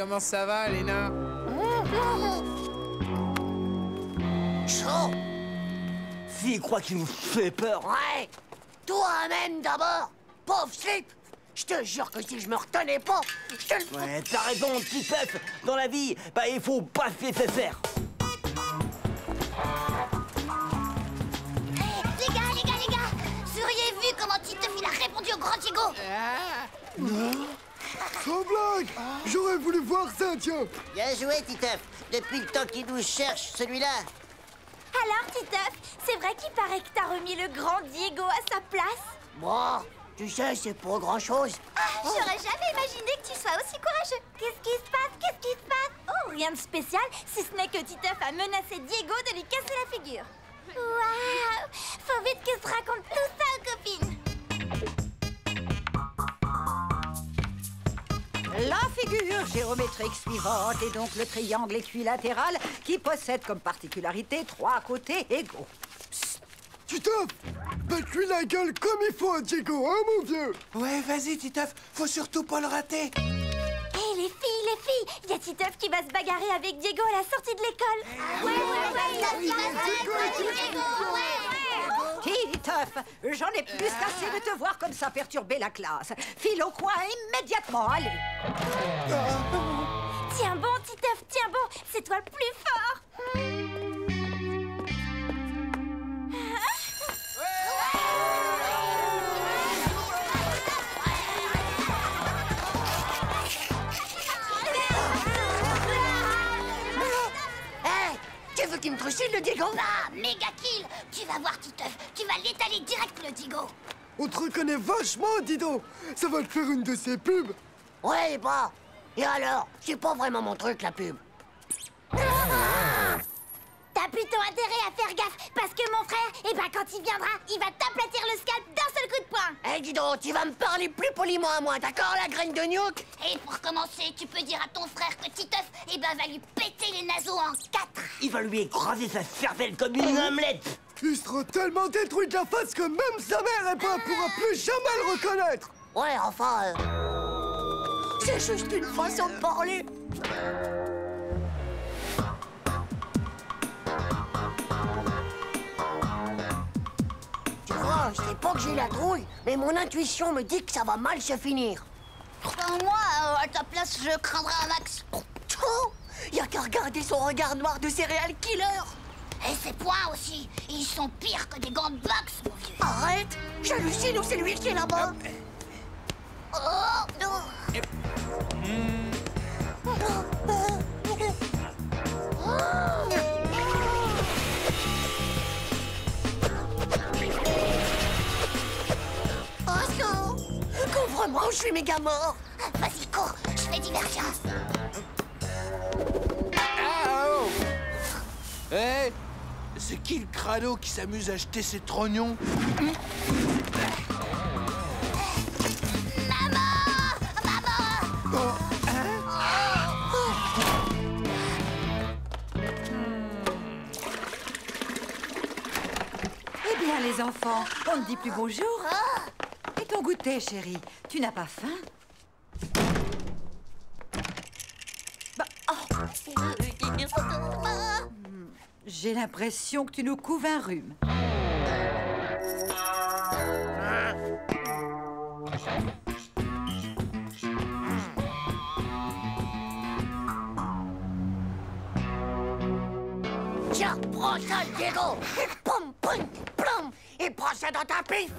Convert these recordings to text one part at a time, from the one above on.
comment ça va, Léna? Chaud. S'il croit qu'il vous fait peur. Ouais. Toi-même d'abord. Pauvre slip. Je te jure que si je me retenais pas, je te le... Ouais, t'as raison, petit peuple. Dans la vie, bah, il faut pas se laisser faire. Les gars, vous auriez vu comment Titeuf il a répondu au grand Diego? Non. Sans blague. J'aurais voulu voir ça, tiens. Bien joué, Titeuf. Depuis le temps qu'il nous cherche, celui-là. Alors, Titeuf, c'est vrai qu'il paraît que t'as remis le grand Diego à sa place? Bon, tu sais, c'est pas grand-chose. Ah, j'aurais jamais imaginé que tu sois aussi courageux. Qu'est-ce qui se passe? Oh, rien de spécial, si ce n'est que Titeuf a menacé Diego de lui casser la figure. Waouh! Faut vite que je raconte tout ça aux copines. La figure géométrique suivante est donc le triangle équilatéral qui possède comme particularité 3 côtés égaux. Titeuf, bats-lui la gueule comme il faut à Diego, hein, mon vieux? Ouais, vas-y, Titeuf, faut surtout pas le rater. Hé, les filles, il y a Titeuf qui va se bagarrer avec Diego à la sortie de l'école. Titeuf, j'en ai plus qu'assez de te voir comme ça perturber la classe. File au coin immédiatement, allez. Tiens bon, Titeuf, tiens bon, c'est toi le plus fort. Tu veux qu'il me trucide le Diego? Ah, méga kill! Tu vas voir, Titeuf, tu vas l'étaler direct, le Diego. On te reconnaît vachement, Dido. Ça va te faire une de ces pubs. Ouais, bah. Et alors? C'est pas vraiment mon truc, la pub. T'as plutôt intérêt à faire gaffe, parce que mon frère, quand il viendra, il va t'aplatir le scalp d'un seul coup de poing. Eh, dis donc, tu vas me parler plus poliment à moi, d'accord, la graine de nuque? Et pour commencer, tu peux dire à ton frère que Titeuf, va lui péter les naseaux en 4. Il va lui écraser sa cervelle comme une omelette. Il sera tellement détruit de la face que même sa mère, elle pourra plus jamais le reconnaître. Ouais, enfin... c'est juste une façon de parler. Tu vois, je sais pas que j'ai la trouille, mais mon intuition me dit que ça va mal se finir. Moi, à ta place, je craindrais un max. Oh, y a qu'à regarder son regard noir de serial killer. Et ses poings aussi, ils sont pires que des gants de boxe, mon vieux. Arrête, j'hallucine ou c'est lui qui est là-bas? Oh, non. Oh non! Couvre-moi ou je suis méga mort! Vas-y, cours, je fais diversion. Ah, oh! Eh, c'est qui le crado qui s'amuse à jeter ses trognons? Eh bien, les enfants, on ne dit plus bonjour. Et ton goûter, chérie, tu n'as pas faim? Bah, j'ai l'impression que tu nous couves un rhume. Tiens, prends ça, Diego! Et pom, pom, plom! Et prends ça dans ta pif!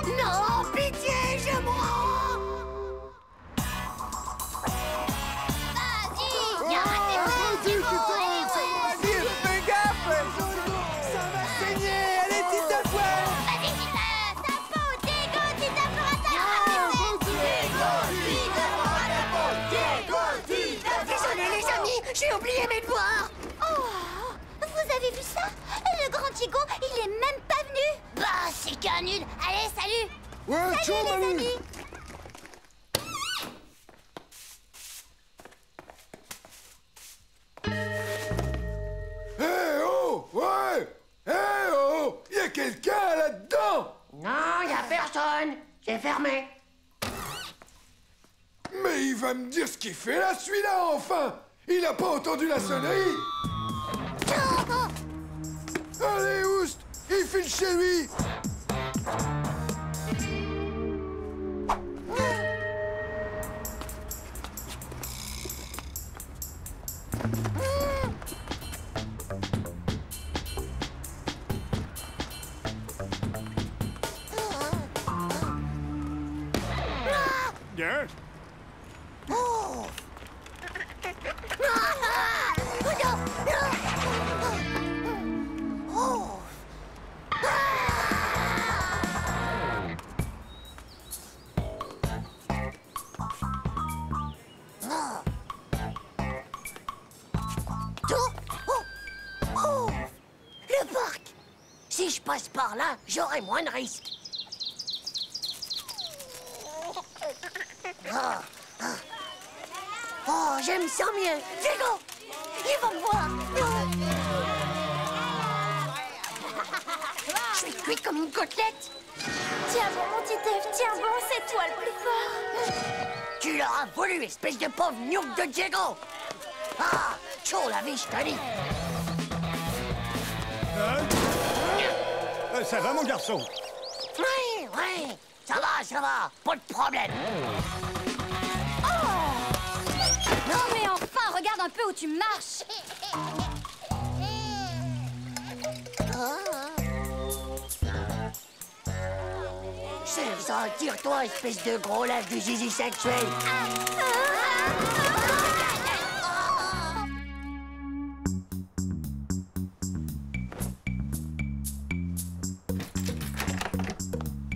Non, pitié, je mourrai! Vas-y, viens rater Diego, Vas-y, fais gaffe! Ça va saigner! Allez, Titeuf, ouais! Vas-y, Titeuf, ta peau, Diego, Titeuf Désolé, les amis, j'ai oublié mes devoirs! Oh, vous avez vu ça? Le grand Diego, il est même pas venu. Bah, c'est qu'un nul. Allez, salut. Ouais, ciao, Salut, les Manu. amis. Eh oh, ouais. Eh oh, y a quelqu'un là-dedans? Non, y a personne. C'est fermé. va me dire ce qu'il fait là, celui-là, enfin! Il a pas entendu la sonnerie! Allez, Oust! Il file chez lui! Bien. Oh. Oh. Oh. Le parc. Si je passe par là, j'aurai moins de risques. Oh, j'aime ça mieux. Diego, il va me voir. Je suis cuit comme une côtelette. Tiens bon, mon Titeuf, tiens bon, c'est toi le plus fort. Tu l'auras voulu, espèce de pauvre gnouk de Diego. Ah, chaud la vie, je te dis. Ça va, mon garçon? Oui, ça va, pas de problème. Non mais enfin, regarde un peu où tu marches. C'est ça, tire-toi, espèce de gros lâche de zizi sexuel.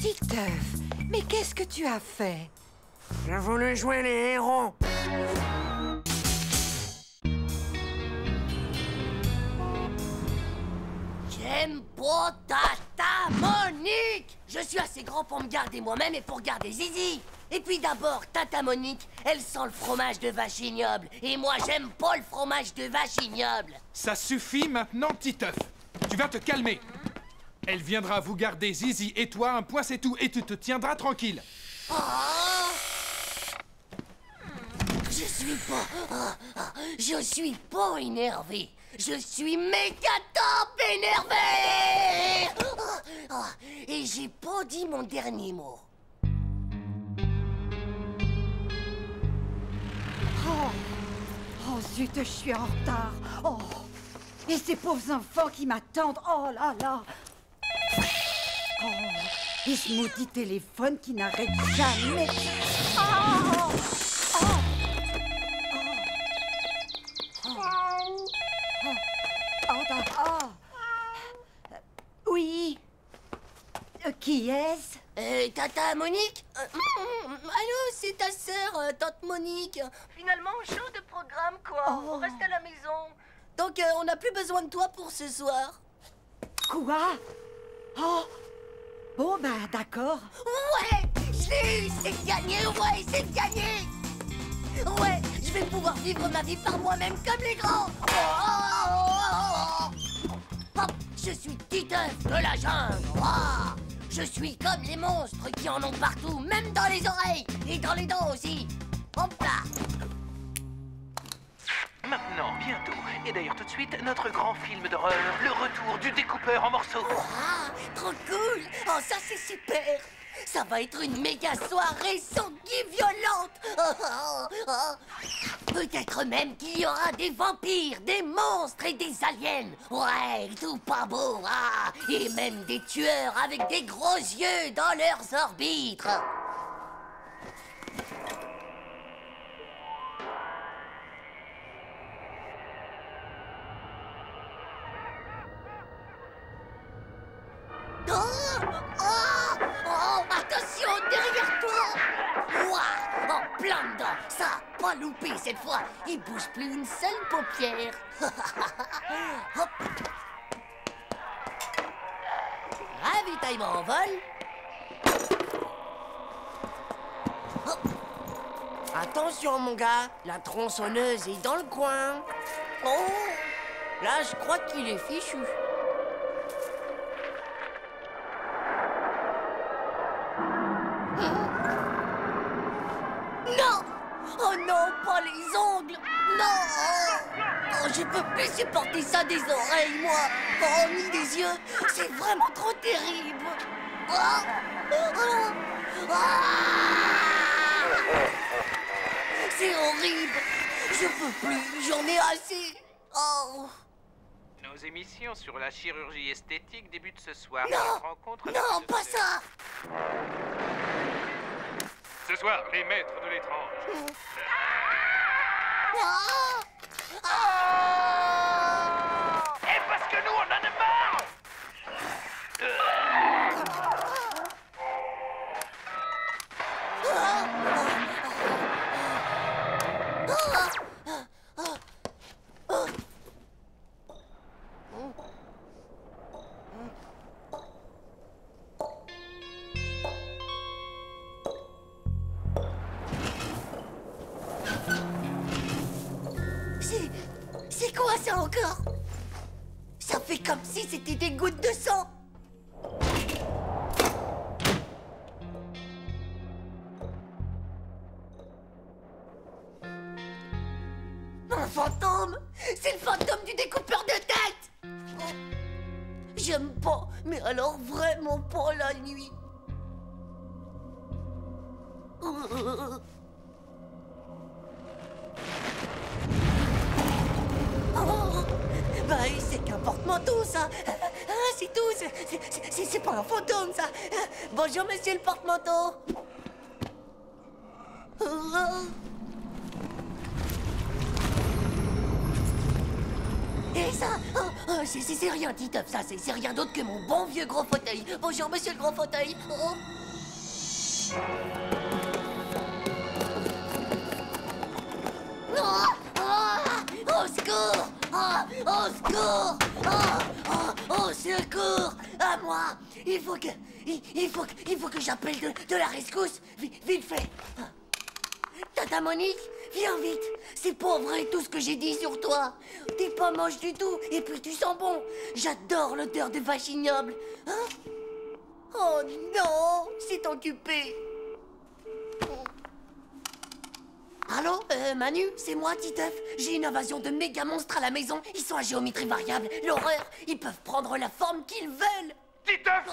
Titeuf, mais qu'est-ce que tu as fait? J'ai voulu jouer les héros. J'aime pas Tata Monique. Je suis assez grand pour me garder moi-même et pour garder Zizi. Et puis d'abord, Tata Monique, elle sent le fromage de vache ignoble. Et moi, j'aime pas le fromage de vache ignoble. Ça suffit maintenant, Titeuf. Tu vas te calmer. Elle viendra vous garder Zizi et toi, un point c'est tout, et tu te tiendras tranquille. Oh. Je suis pas énervé. Je suis méga top énervé. Et j'ai pas dit mon dernier mot. Oh zut, je suis en retard. Oh, et ces pauvres enfants qui m'attendent. Oh là là. Oh, et ce maudit téléphone qui n'arrête jamais. Oh, oh, oui. Qui est-ce? Tata Monique? Allô, c'est ta sœur, Tante Monique. Finalement, show de programme, quoi. Oh. On reste à la maison. Donc, on n'a plus besoin de toi pour ce soir. Quoi? Oh. Bon, ben, d'accord. Ouais, je l'ai eu, c'est gagné, ouais, c'est gagné. Ouais, je vais pouvoir vivre ma vie par moi-même comme les grands. Hop, je suis Titeuf de la jungle. Oh, je suis comme les monstres qui en ont partout, même dans les oreilles et dans les dents aussi. Hop là. Maintenant, bientôt, et d'ailleurs tout de suite, notre grand film d'horreur, le retour du découpeur en morceaux. Ah, trop cool. Oh, ça c'est super. Ça va être une méga soirée sanguine violente. Peut-être même qu'il y aura des vampires, des monstres et des aliens. Ouais, tout pas beau. Ah, et même des tueurs avec des gros yeux dans leurs orbites. Oh, attention, derrière toi. Ouah, en plein dedans. Ça a pas loupé cette fois. Il bouge plus une seule paupière. Hop. Ravitaillement en vol. Hop. Attention, mon gars. La tronçonneuse est dans le coin. Oh, là, je crois qu'il est fichu. Non! Oh non, pas les ongles. Non. Oh, je peux plus supporter ça des oreilles, moi. Oh, ni des yeux. C'est vraiment trop terrible. Oh. Oh. Ah. C'est horrible. Je peux plus. J'en ai assez. Oh. Nos émissions sur la chirurgie esthétique débutent ce soir. Non. Notre rencontre avec Non, le pas docteur. ça. Ce soir, les maîtres de l'étrange. Ah. Ah. Et parce que nous, on en a marre. C'est quoi ça encore? Ça fait comme si c'était des gouttes de sang. Un fantôme! C'est le fantôme du découpeur de tête! Oh. J'aime pas, mais alors vraiment pas la nuit. Oh, bah, c'est qu'un porte-manteau, ça. Ah, c'est tout. C'est pas un fantôme, ça. Bonjour, monsieur le porte-manteau. Et ça, c'est rien, Titeuf, ça, c'est rien d'autre que mon bon vieux gros fauteuil. Bonjour, monsieur le gros fauteuil. Oh. Au secours! Au secours! Au secours! À moi! Il faut que j'appelle de la rescousse! Vite fait! Tata Monique, viens vite! C'est pas vrai tout ce que j'ai dit sur toi! T'es pas moche du tout, et puis tu sens bon! J'adore l'odeur de vache ignoble! Hein? Oh non! C'est occupé! Allô, Manu, c'est moi, Titeuf. J'ai une invasion de méga monstres à la maison. Ils sont à géométrie variable. L'horreur. Ils peuvent prendre la forme qu'ils veulent. Titeuf!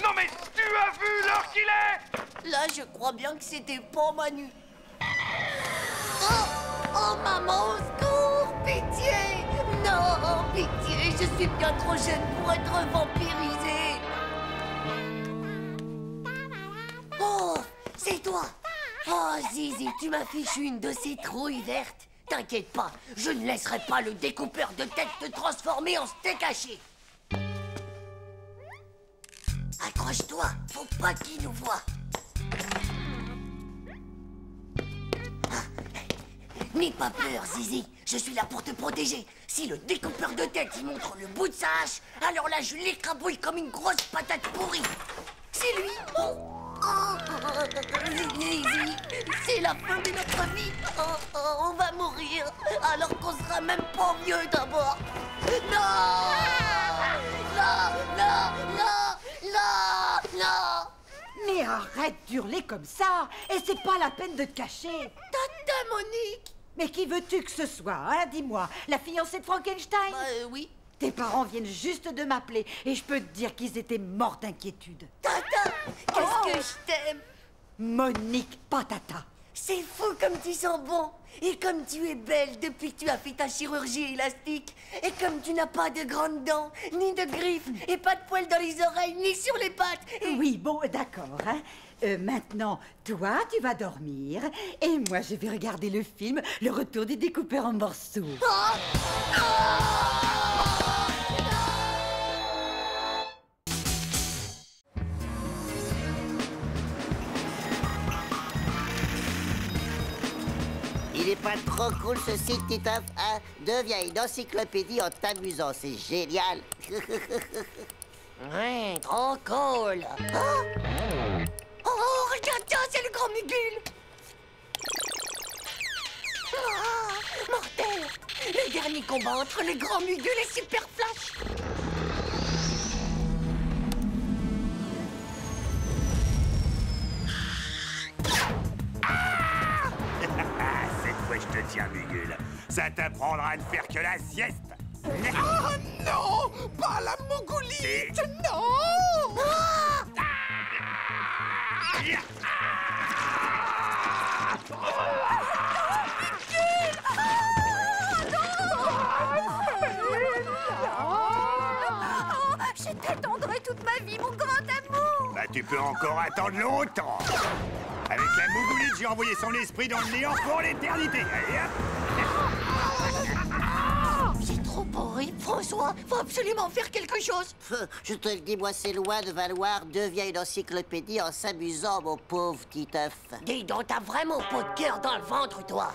Non mais tu as vu l'heure qu'il est? Là, je crois bien que c'était pas Manu. Oh, maman, au secours! Pitié! Non, pitié, je suis bien trop jeune pour être vampirisée. Oh, c'est toi! Oh, Zizi, tu m'as fichu une de ces trouilles vertes. T'inquiète pas, je ne laisserai pas le découpeur de tête te transformer en steak haché. Accroche-toi, faut pas qu'il nous voie. N'aie pas peur, Zizi, je suis là pour te protéger. Si le découpeur de tête il montre le bout de sa hache, alors là je l'écrabouille comme une grosse patate pourrie. C'est lui. Zizi, c'est la fin de notre vie. On va mourir, alors qu'on sera même pas vieux d'abord. Non! Non, non, non, non, non! Mais arrête d'hurler comme ça. Et c'est pas la peine de te cacher. Tata Monique! Mais qui veux-tu que ce soit, hein? Dis-moi, la fiancée de Frankenstein? Oui. Tes parents viennent juste de m'appeler et je peux te dire qu'ils étaient morts d'inquiétude. Tata, qu'est-ce que je t'aime! Monique, pas Tata. C'est fou comme tu sens bon. Et comme tu es belle depuis que tu as fait ta chirurgie élastique. Et comme tu n'as pas de grandes dents, ni de griffes, et pas de poils dans les oreilles, ni sur les pattes. Et... Oui, bon, d'accord, hein. Maintenant, toi, tu vas dormir. Et moi, je vais regarder le film Le Retour du découpeur en morceaux. Il est pas trop cool ce site, Titeuf, hein? Deviens une encyclopédie en t'amusant, c'est génial. Ouais, trop cool. Oh, regarde ça, c'est le grand Mugul. Mortel. Le dernier combat entre le grand Mugul et Super Flash. tiens, Mugul. Ça t'apprendra à ne faire que la sieste. Ah non! Pas la mogolite! Non! Je t'attendrai toute ma vie, mon grand amour. Bah, tu peux encore attendre longtemps. Avec la Mougoulite, j'ai envoyé son esprit dans le néant pour l'éternité. Allez, hop. C'est trop horrible, François. Faut absolument faire quelque chose. Je te le dis, moi, c'est loin de valoir devient une encyclopédie en s'amusant, mon pauvre Titeuf. Dis donc, t'as vraiment pas de cœur dans le ventre, toi.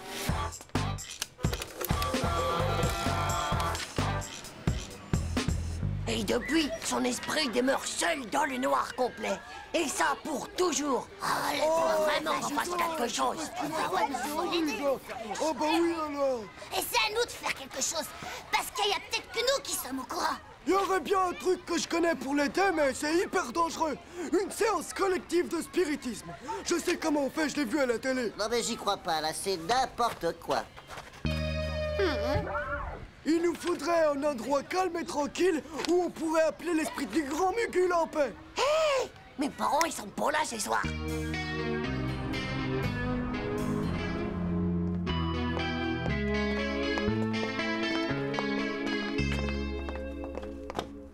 Et depuis, son esprit demeure seul dans le noir complet. Et ça pour toujours. Ah, il faut vraiment qu'on fasse quelque chose. Oh bah oui alors. Et c'est à nous de faire quelque chose. Parce qu'il y a peut-être que nous qui sommes au courant. Il y aurait bien un truc que je connais pour l'été, mais c'est hyper dangereux. Une séance collective de spiritisme. Je sais comment on fait, je l'ai vu à la télé. Non, mais j'y crois pas, là, c'est n'importe quoi. Il nous faudrait un endroit calme et tranquille où on pourrait appeler l'esprit du grand Mugul en paix. Hé! Mes parents, ils sont pas là ce soir.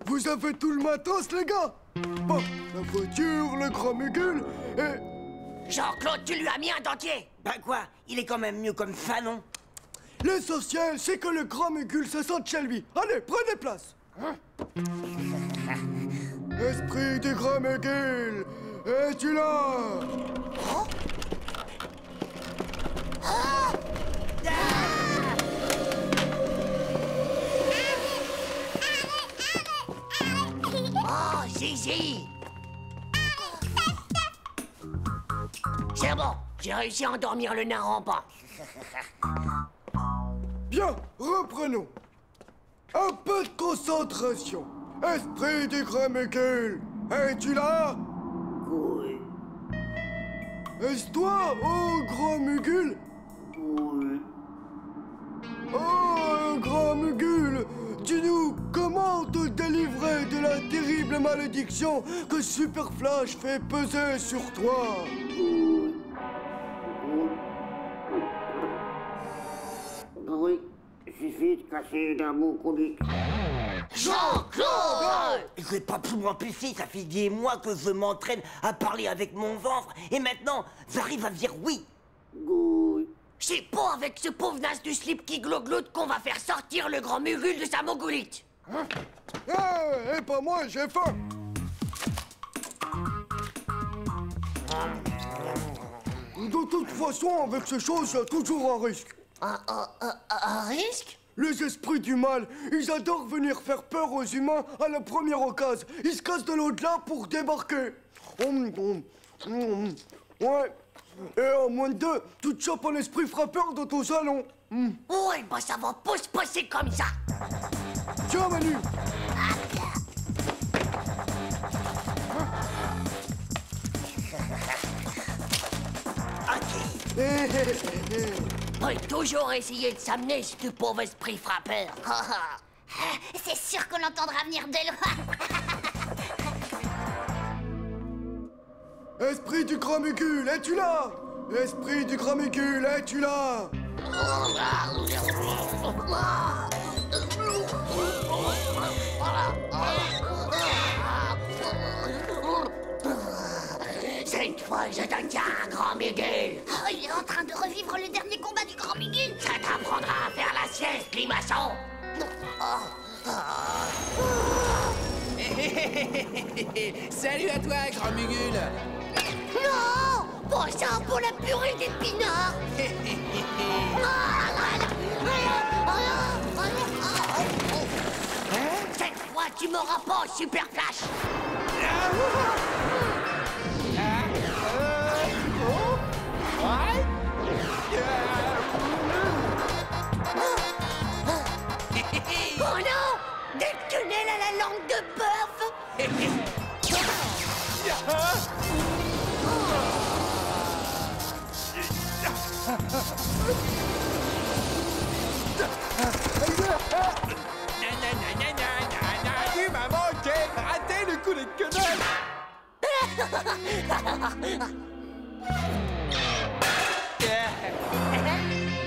Vous avez tout le matos, les gars? Bon, la voiture, le grand Mugul et... Jean-Claude, tu lui as mis un dentier. Ben quoi? Il est quand même mieux comme Fanon. L'essentiel, c'est que le grand Mugul se sente chez lui. Allez, prenez place. Esprit du grand Mugul, es-tu là? Oh, Zizi! C'est bon, j'ai réussi à endormir le nain rampant. Bien, reprenons. Un peu de concentration. Esprit du grand Mugul, es-tu là? Oui, Est-ce toi, oh grand Mugul? oui. Oh, grand Mugul, dis-nous comment te délivrer de la terrible malédiction que Super Flash fait peser sur toi. Oui, suffit de casser une Mougoulite. Jean-Claude! C'est pas plus moins puissé, ça fait des mois que je m'entraîne à parler avec mon ventre, et maintenant, j'arrive à dire oui. Oui. C'est pas avec ce pauvre nas du slip qui glogloute qu'on va faire sortir le grand Mugul de sa mogolite. Eh, et pas moi, j'ai faim. De toute façon, avec ces choses, il y a toujours un risque. Un risque? Les esprits du mal, ils adorent venir faire peur aux humains à la première occasion. Ils se cassent de l'au-delà pour débarquer. Ouais. Et en moins de 2, tu te chopes un esprit frappeur dans ton salon. Ouais, bah ça va pas se passer comme ça. Tiens, Manu. On peut toujours essayer de s'amener, ce pauvre esprit frappeur. C'est sûr qu'on l'entendra venir de loin. Esprit du grand Mugul, es-tu là? Esprit du grand Mugul, es-tu là? Cette fois, je te tiens, grand Mugul. Oh, il est en train de revivre le dernier combat du grand Mugul. Ça t'apprendra à faire la sieste, limaçon. Salut à toi, grand Mugul. Non! Pas ça pour la purée d'épinards. Cette fois, tu m'auras pas, Super Flash. Oh non! Des tunnels à la langue de bœuf!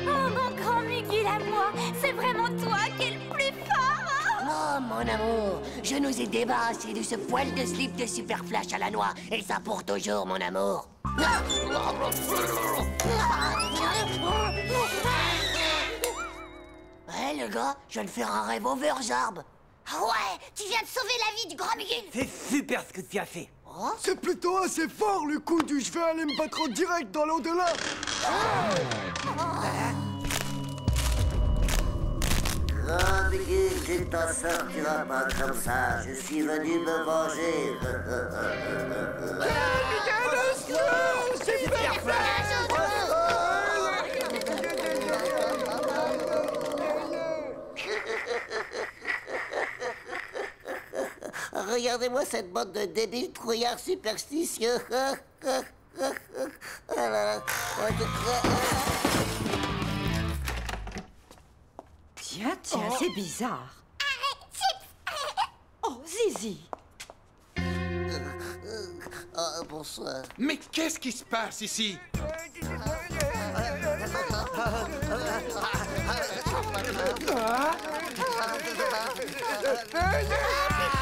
Oh, mon grand Mugul à moi, c'est vraiment toi qui es le plus fort. Oh, mon amour, je nous ai débarrassés de ce poil de slip de Super Flash à la noix. Et ça pour toujours, mon amour. Hé, le gars, je viens de faire un rêve overjarb. Ah ouais, tu viens de sauver la vie du grand Mugul. C'est super ce que tu as fait. Oh? C'est plutôt assez fort le coup du je vais aller me battre en direct dans l'au-delà. Grand Mugul, tu ne t'en sortiras pas comme ça. Je suis venu me venger. Regardez-moi cette bande de débiles trouillards superstitieux. Tiens, c'est bizarre. Oh, Zizi. Oh, bonsoir. Mais qu'est-ce qui se passe ici?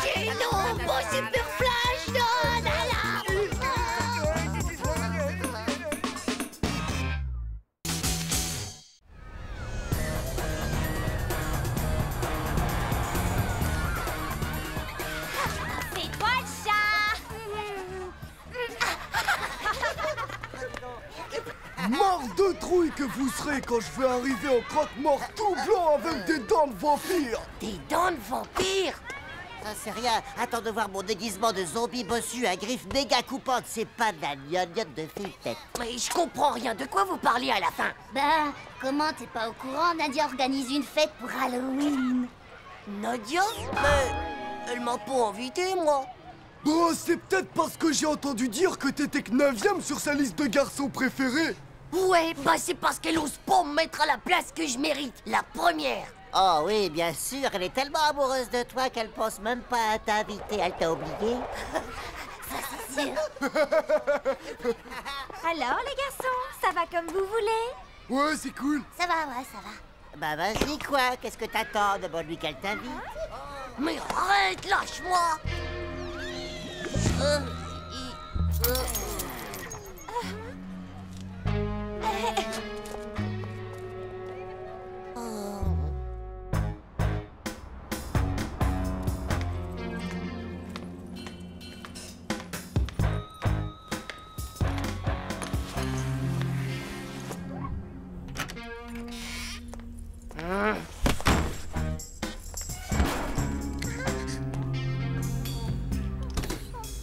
Pitié, non, mon Super Flash, non, là, c'est toi le chat. Mort de trouille que vous serez quand je vais arriver en croque-mort tout blanc avec des dents de vampire. Des dents de vampire? Ça c'est rien. Attends de voir mon déguisement de zombie bossu à griffes méga coupantes. C'est pas de la gnognotte de fille-tête. Mais je comprends rien. De quoi vous parliez à la fin? Bah, comment t'es pas au courant? Nadia organise une fête pour Halloween. Nadia? Mais elle m'a pas invité, moi. Bah, c'est peut-être parce que j'ai entendu dire que t'étais que 9ème sur sa liste de garçons préférés. Ouais, bah c'est parce qu'elle ose pas me mettre à la place que je mérite. La première. Oh oui, bien sûr. Elle est tellement amoureuse de toi qu'elle pense même pas à t'inviter. Elle t'a oublié. Ça, c'est sûr. Alors, les garçons, ça va comme vous voulez? Ouais, c'est cool. Ça va, ouais, ça va. Bah vas-y quoi. Qu'est-ce que t'attends? Demande-lui qu'elle t'invite. Mais arrête, lâche-moi.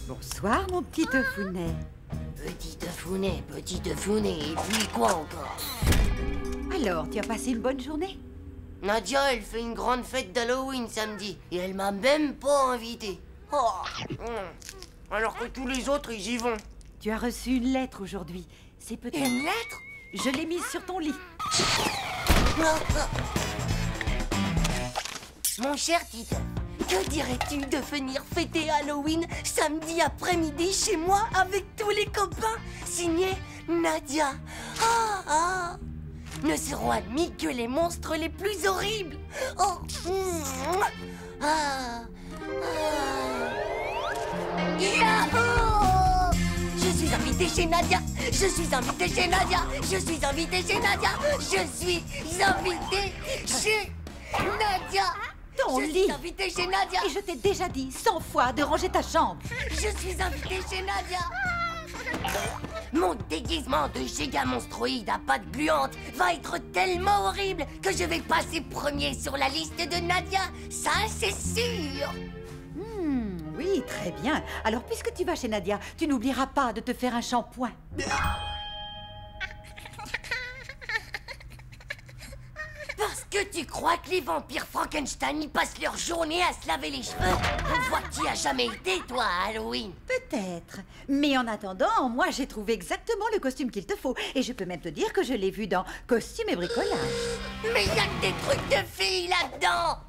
Bonsoir, mon petit Tefounet. Petit Tefounet, et puis quoi encore? Alors, tu as passé une bonne journée? Nadia, elle fait une grande fête d'Halloween samedi, et elle m'a même pas invité. Oh. Alors que tous les autres, ils y vont. Tu as reçu une lettre aujourd'hui. C'est peut-être... Une lettre? Je l'ai mise sur ton lit. Mon cher Tite, que dirais-tu de venir fêter Halloween samedi après-midi chez moi avec tous les copains? Signé Nadia. Ne seront admis que les monstres les plus horribles. Oh. Yahoo! Je suis invité chez Nadia. Je suis invité chez Nadia. Je suis invité chez Nadia. Je suis invité chez Nadia. Ton je lit. suis invité chez Nadia. Et je t'ai déjà dit 100 fois de ranger ta chambre. Je suis invité chez Nadia. Mon déguisement de giga monstroïde à pattes gluantes va être tellement horrible que je vais passer premier sur la liste de Nadia. Ça, c'est sûr. Oui, très bien. Alors, puisque tu vas chez Nadia, tu n'oublieras pas de te faire un shampoing. Parce que tu crois que les vampires Frankenstein y passent leur journée à se laver les cheveux? On voit que tu as jamais été, toi, à Halloween. Peut-être. Mais en attendant, moi, j'ai trouvé exactement le costume qu'il te faut. Et je peux même te dire que je l'ai vu dans Costume et bricolage. Mais il y a que des trucs de filles là-dedans.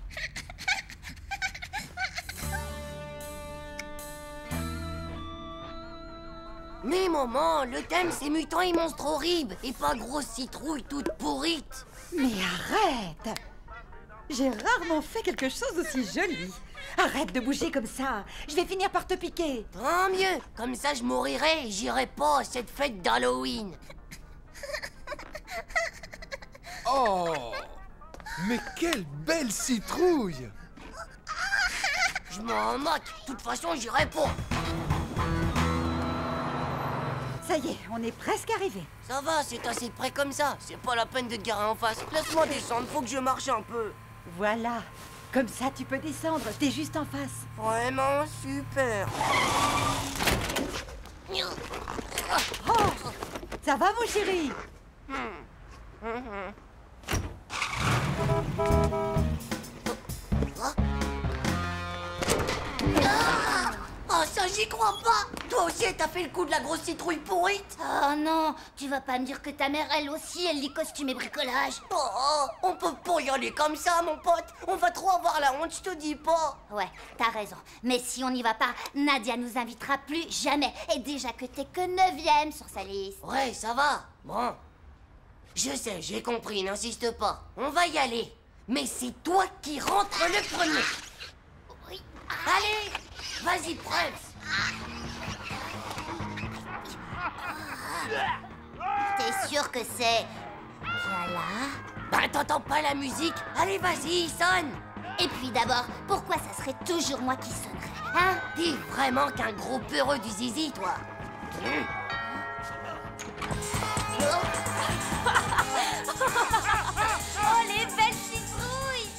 Mais maman, le thème c'est mutants et monstres horribles, et pas grosse citrouille toute pourrite. Mais arrête! J'ai rarement fait quelque chose d'aussi joli. Arrête de bouger comme ça. Je vais finir par te piquer. Tant mieux. Comme ça, je mourirai et j'irai pas à cette fête d'Halloween. Oh! Mais quelle belle citrouille! Je m'en moque. De toute façon, j'irai pas. Ça y est, on est presque arrivé. Ça va, c'est assez près comme ça. C'est pas la peine de te garer en face. Laisse-moi descendre, faut que je marche un peu. Voilà. Comme ça, tu peux descendre. T'es juste en face. Vraiment super. Oh! Ça va, mon chéri? Oh, ça, j'y crois pas. Toi aussi, t'as fait le coup de la grosse citrouille pourrite. Oh non, tu vas pas me dire que ta mère, elle aussi, elle lit costume et bricolage. Oh, on peut pas y aller comme ça, mon pote. On va trop avoir la honte, je te dis pas. Ouais, t'as raison. Mais si on n'y va pas, Nadia nous invitera plus jamais. Et déjà que t'es que 9e sur sa liste. Ouais, ça va. Bon. Je sais, j'ai compris, n'insiste pas. On va y aller. Mais c'est toi qui rentres le premier. Oui. Allez, vas-y, Prince. T'es sûr que c'est... Voilà. Bah, t'entends pas la musique? Allez, vas-y, sonne. Et puis d'abord, pourquoi ça serait toujours moi qui sonnerais, hein? T'es vraiment qu'un gros peureux du zizi, toi. Oh, les belles citrouilles!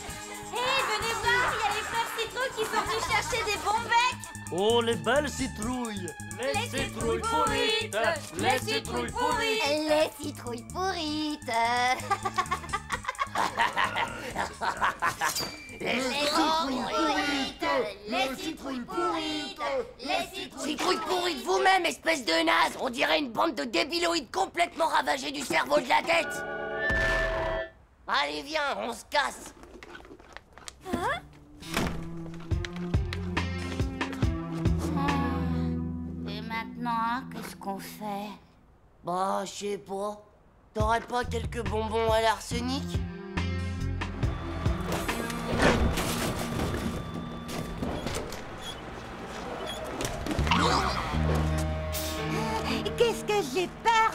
Hé, venez voir, il y a les frères citrouilles qui sont venus chercher des bons becs! Oh, les belles citrouilles! Les citrouilles pourrites! Les citrouilles pourrites! Les citrouilles pourrites! Les citrouilles pourrites! Les citrouilles pourrites! Les Citrouille pourrite vous-même, espèce de naze. On dirait une bande de débiloïdes complètement ravagés du cerveau de la tête. Allez, viens, on se casse. Hein? Et maintenant, qu'est-ce qu'on fait? Bah, je sais pas. T'aurais pas quelques bonbons à l'arsenic? Qu'est-ce que j'ai peur!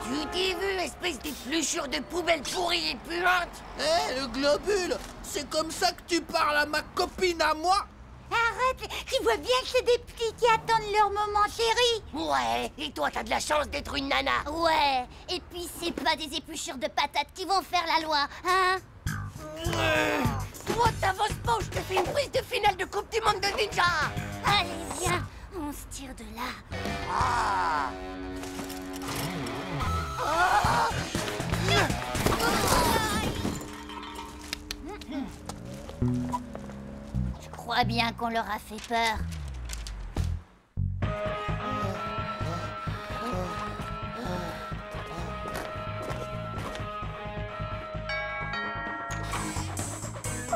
Tu t'es vu, espèce d'épluchure de poubelle pourrie et puante? Hé, le globule! C'est comme ça que tu parles à ma copine à moi? Arrête! Tu vois bien que c'est des petits qui attendent leur moment, chéri! Ouais, et toi, t'as de la chance d'être une nana. Ouais! Et puis, c'est pas des épluchures de patates qui vont faire la loi, hein? Toi, t'avances pas ou je te fais une prise de finale de Coupe du Monde de Ninja. Allez, viens! On se tire de là. Ah. Je crois bien qu'on leur a fait peur.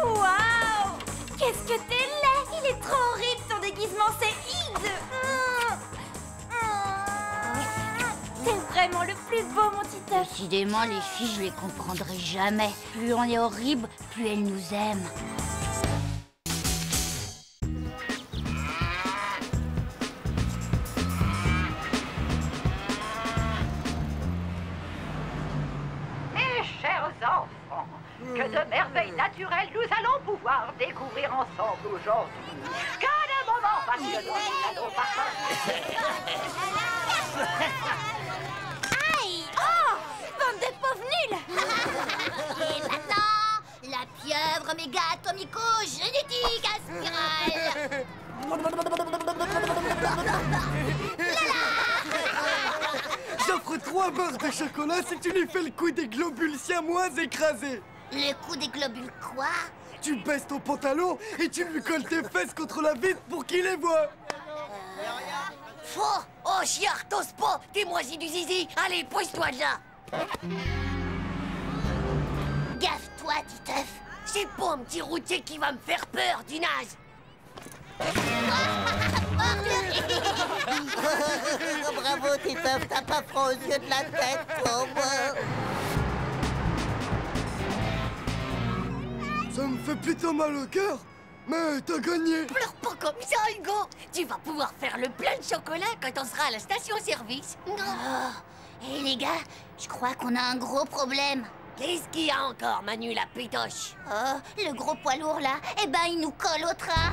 Waouh! Qu'est-ce que t'es laid! Il est trop horrible ton déguisement, c'est hideux! C'est vraiment le plus beau, mon Titeuf! Décidément, les filles, je les comprendrai jamais. Plus on est horrible, plus elles nous aiment. Mes chers enfants, que de merveilles naturelles nous allons pouvoir découvrir ensemble aujourd'hui. Quel moment passionnant nous allons partager. Aïe! Oh! Bande de pauvres nuls! Et maintenant, la pieuvre méga atomico-génétique à spirale! J'offre 3 barres de chocolat si tu lui fais le coup des globules siamois écrasés. Le coup des globules quoi? Tu baisses ton pantalon et tu lui colles tes fesses contre la vitre pour qu'il les voie. Faux! Oh, chiard, t'oses pas! T'es moisi du zizi! Allez, pousse-toi de là! Gaffe-toi, Titeuf! C'est pas un petit routier qui va me faire peur, du naze! Oh! Bravo, Titeuf, t'as pas froid aux yeux de la tête, toi, moi. Ça me fait plutôt mal au cœur, mais t'as gagné. Pleure pas comme ça, Hugo. Tu vas pouvoir faire le plein de chocolat quand on sera à la station-service. Hé les gars, je crois qu'on a un gros problème. Qu'est-ce qu'il y a encore, Manu la pétoche? Oh, le gros poids lourd là, eh ben il nous colle au train.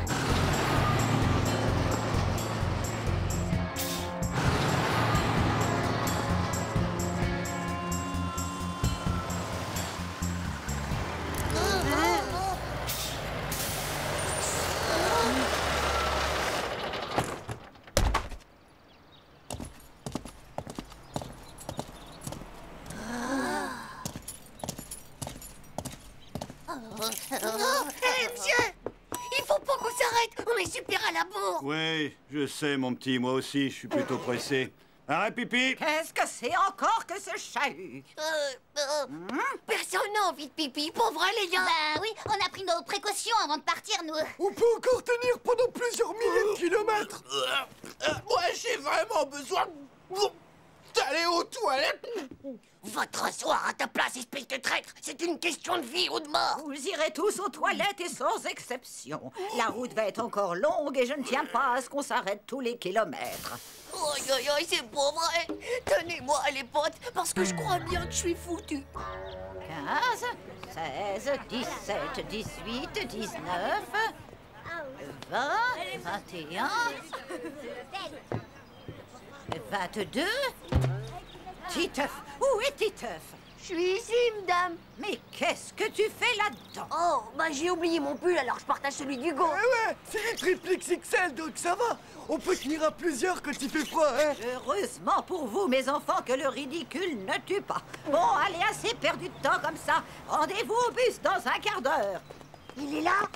Monsieur! Il faut pas qu'on s'arrête! On est super à la bourre! Oui, je sais, mon petit, moi aussi, je suis plutôt pressé. Arrête, pipi! Qu'est-ce que c'est encore que ce chahut? Personne n'a envie de pipi, pour vrai, les gars! Bah oui, on a pris nos précautions avant de partir, nous. On peut encore tenir pendant plusieurs milliers de kilomètres. Moi, j'ai vraiment besoin d'aller aux toilettes. Va te rasseoir à ta place, espèce de traître! C'est une question de vie ou de mort! Vous irez tous aux toilettes et sans exception. La route va être encore longue et je ne tiens pas à ce qu'on s'arrête tous les kilomètres. Aïe, aïe, aïe, c'est pas vrai! Tenez-moi, les potes, parce que je crois bien que je suis foutu. 15, 16, 17, 18, 19, 20, 21, 22... Titeuf, où est Titeuf? Je suis ici, madame. Mais qu'est-ce que tu fais là-dedans? Oh, bah j'ai oublié mon pull, alors je partage celui d'Hugo. Ouais, c'est du triple XXL, donc ça va. On peut tenir à plusieurs quand il fait froid, hein. Heureusement pour vous, mes enfants, que le ridicule ne tue pas. Bon, allez, assez perdu de temps comme ça. Rendez-vous au bus dans un quart d'heure. Il est là?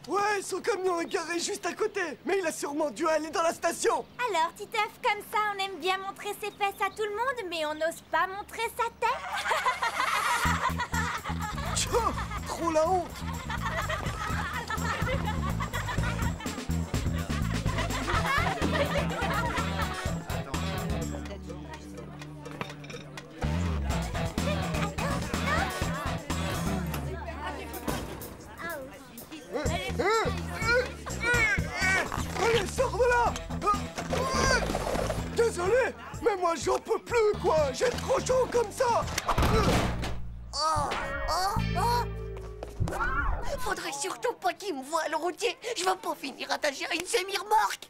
Ouais, son camion est garé juste à côté. Mais il a sûrement dû aller dans la station. Alors, Titeuf, comme ça, on aime bien montrer ses fesses à tout le monde, mais on n'ose pas montrer sa tête. Tchao, trop la honte. Allez, sors de là! Désolé, mais moi j'en peux plus, quoi! J'ai trop chaud comme ça! Faudrait surtout pas qu'il me voie, le routier. Je veux pas finir attaché à une semi-remorque.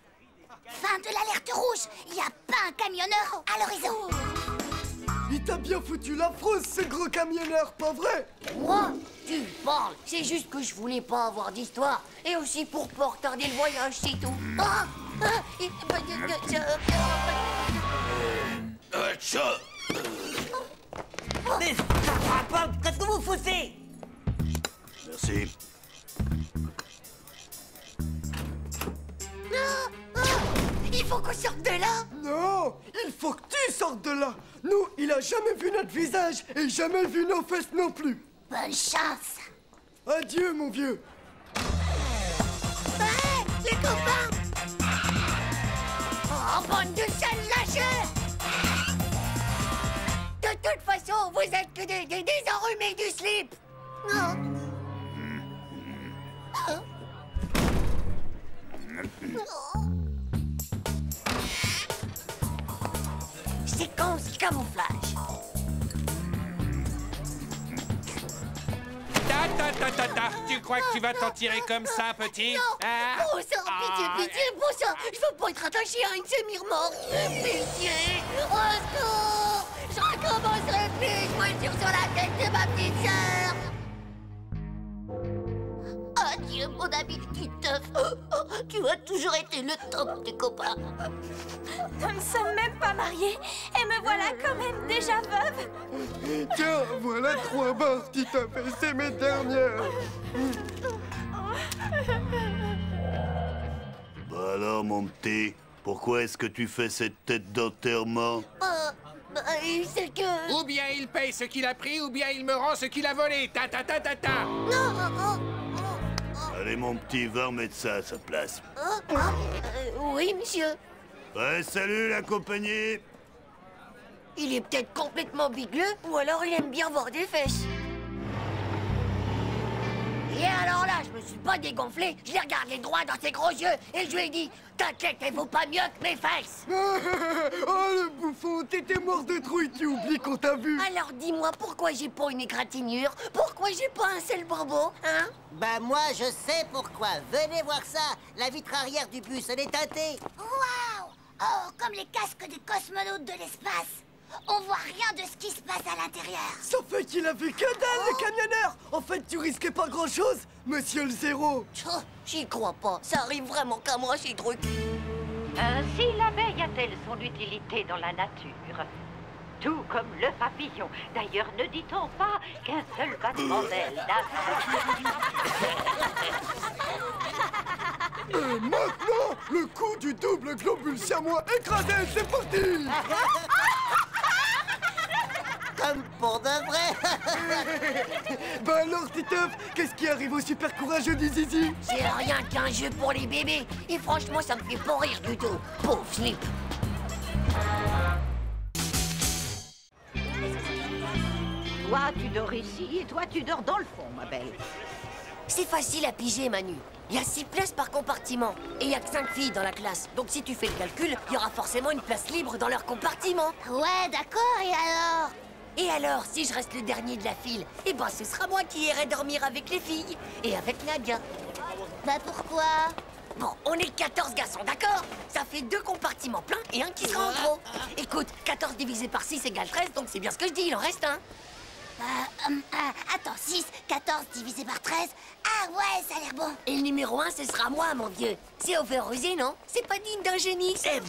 Fin de l'alerte rouge. Il n'y a pas un camionneur à l'horizon. Il t'a bien foutu la frousse, ce gros camionneur, pas vrai? Moi? Tu parles. C'est juste que je voulais pas avoir d'histoire. Et aussi pour pas retarder le voyage, c'est tout. Mais ça va pas, qu'est-ce que vous foutez? Merci. Il faut qu'on sorte de là. Non, il faut que tu sortes de là. Nous, il a jamais vu notre visage et jamais vu nos fesses non plus. Bonne chance. Adieu, mon vieux. Hey, les copains. Oh, bande de sales lâcheurs. De toute façon, vous êtes que des enrhumés du slip. Séquence camouflage. Tu crois que tu vas t'en tirer comme ça, petit? Hein? Bon sang, pitié, bon sang. Je veux pas être attaché à une semi-remorque. Pitié, au secours. Je recommencerai plus. Voiture sur la tête de ma petite sœur. Adieu, mon ami Titeuf. Tu as toujours été le top des copains. Nous ne sommes même pas mariés et me voilà quand même déjà veuve. Tiens, voilà 3 barres, Titeuf, et c'est mes dernières. Bah alors, mon petit, pourquoi est-ce que tu fais cette tête d'enterrement? C'est que... Ou bien il paye ce qu'il a pris, ou bien il me rend ce qu'il a volé. Ta. Non. Allez, mon petit, va remettre ça à sa place. Oui, monsieur. Ouais, salut, la compagnie. Il est peut-être complètement bigleux, ou alors il aime bien voir des fesses. Et alors là, je me suis pas dégonflé, je l'ai regardé droit dans ses gros yeux, et je lui ai dit, t'inquiète, elle vaut pas mieux que mes fesses. Oh, le bouffon, t'étais mort de trouille, tu oublies qu'on t'a vu. Alors dis-moi, pourquoi j'ai pas une égratignure? Pourquoi j'ai pas un seul bourbeau, hein? Bah moi, je sais pourquoi. Venez voir ça. La vitre arrière du bus, elle est teintée. Waouh! Oh, comme les casques des cosmonautes de l'espace. On voit rien de ce qui se passe à l'intérieur. Ça fait qu'il a vu que dalle, le camionneur. En fait, tu risquais pas grand-chose, monsieur le zéro. J'y crois pas. Ça arrive vraiment qu'à moi, ces trucs. Ainsi, l'abeille a-t-elle son utilité dans la nature? Tout comme le papillon. D'ailleurs, ne dit-on pas qu'un seul battement d'aile Et maintenant, le coup du double globule siamois écrasé, c'est parti. Comme pour de vrai. Bah alors, Titeuf, qu'est-ce qui arrive au super courageux du Zizi? C'est rien qu'un jeu pour les bébés. Et franchement, ça me fait pas rire du tout. Pauvre Slip. Toi, tu dors ici et toi, tu dors dans le fond, ma belle. C'est facile à piger, Manu. Il y a 6 places par compartiment. Et il y a que 5 filles dans la classe. Donc si tu fais le calcul, il y aura forcément une place libre dans leur compartiment. Ouais, d'accord, et alors? Et alors, si je reste le dernier de la file, eh ben ce sera moi qui irai dormir avec les filles. Et avec Nadia. Bah pourquoi? Bon, on est 14 garçons, d'accord? Ça fait 2 compartiments pleins et un qui sera en trop. Écoute, 14 divisé par 6 égale 13, donc c'est bien ce que je dis, il en reste un. Attends, 6, 14 divisé par 13. Ah ouais, ça a l'air bon. Et le numéro 1, ce sera moi, mon vieux. C'est overusé, non? C'est pas digne d'un génie, ça. Hé,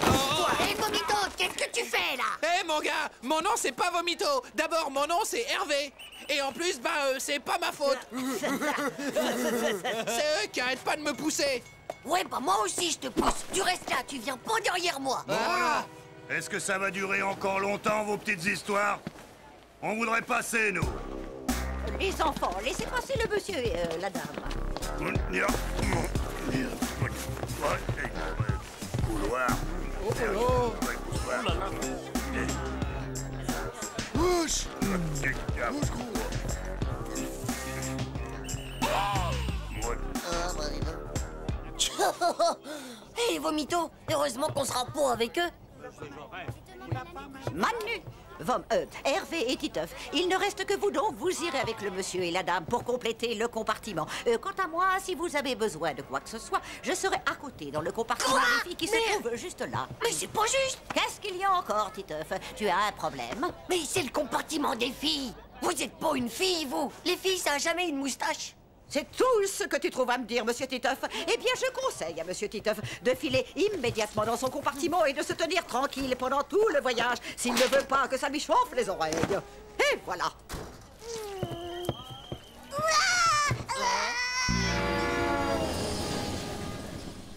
Vomito, qu'est-ce que tu fais, là? Hé, mon gars, mon nom, c'est pas Vomito. D'abord, mon nom, c'est Hervé. Et en plus, c'est pas ma faute. C'est eux qui arrêtent pas de me pousser. Ouais, bah moi aussi, je te pousse. Tu restes là, tu viens pas derrière moi. Voilà. Est-ce que ça va durer encore longtemps, vos petites histoires? On voudrait passer, nous. Les enfants, laissez passer le monsieur et la dame. Couloir. Bouche. Bouche, gros. Hé, Vomito, heureusement qu'on sera pas avec eux. Manu, Hervé et Titeuf, il ne reste que vous donc, vous irez avec le monsieur et la dame pour compléter le compartiment. Quant à moi, si vous avez besoin de quoi que ce soit, je serai à côté dans le compartiment des filles qui se trouve juste là. Mais c'est pas juste. Qu'est-ce qu'il y a encore, Titeuf? Tu as un problème? Mais c'est le compartiment des filles. Vous êtes pas une fille, vous. Les filles, ça a jamais une moustache. C'est tout ce que tu trouves à me dire, monsieur Titeuf. Eh bien, je conseille à monsieur Titeuf de filer immédiatement dans son compartiment et de se tenir tranquille pendant tout le voyage s'il ne veut pas que ça lui chauffe les oreilles. Et voilà.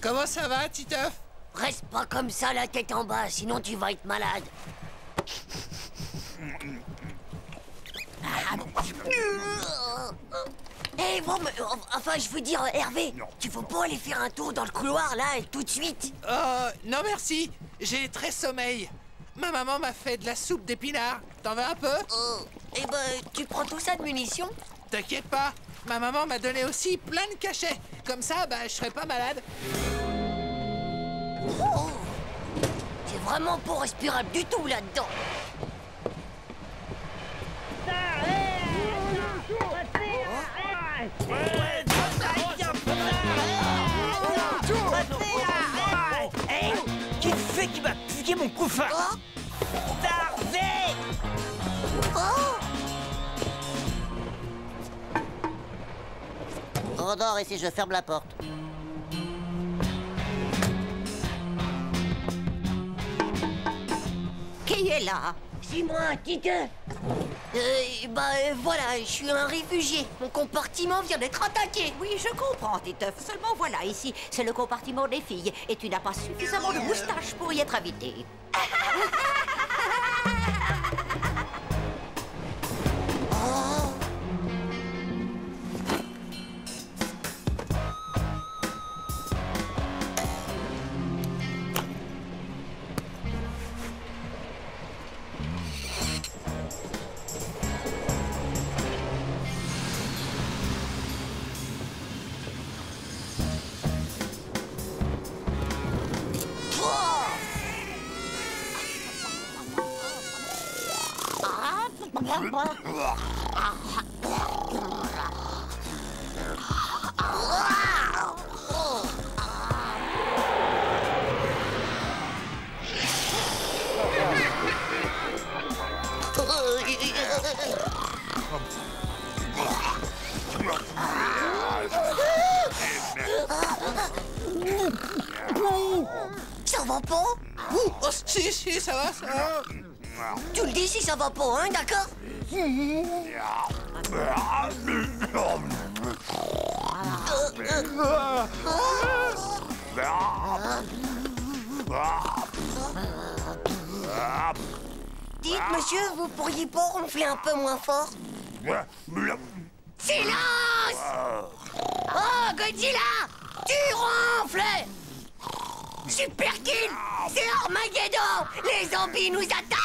Comment ça va, Titeuf? Reste pas comme ça, la tête en bas, sinon tu vas être malade. Eh, bon, mais, enfin, je veux dire, Hervé, tu veux pas aller faire un tour dans le couloir, là, et tout de suite? Non merci, j'ai très sommeil. Ma maman m'a fait de la soupe d'épinards. T'en veux un peu? Eh ben, tu prends tout ça de munitions? T'inquiète pas, ma maman m'a donné aussi plein de cachets. Comme ça, je serai pas malade. Oh, c'est vraiment pas respirable du tout, là-dedans. Hey, qui fait qui m'a piqué mon couffin? D'Hervé! On dort ici, je ferme la porte. Qui est là? C'est moi, Titeuf. Voilà, je suis un réfugié. Mon compartiment vient d'être attaqué. Oui, je comprends, Titeuf. Seulement voilà, ici, c'est le compartiment des filles. Et tu n'as pas suffisamment de moustache pour y être invité. Ça va pas? Oh, si, ça va, ça va. Tu le dis si ça va pas, hein, d'accord? Dites, monsieur, vous pourriez pas ronfler un peu moins fort? Silence! Oh, Godzilla! Tu ronfles! Super Kill! C'est Armageddon! Les zombies nous attaquent!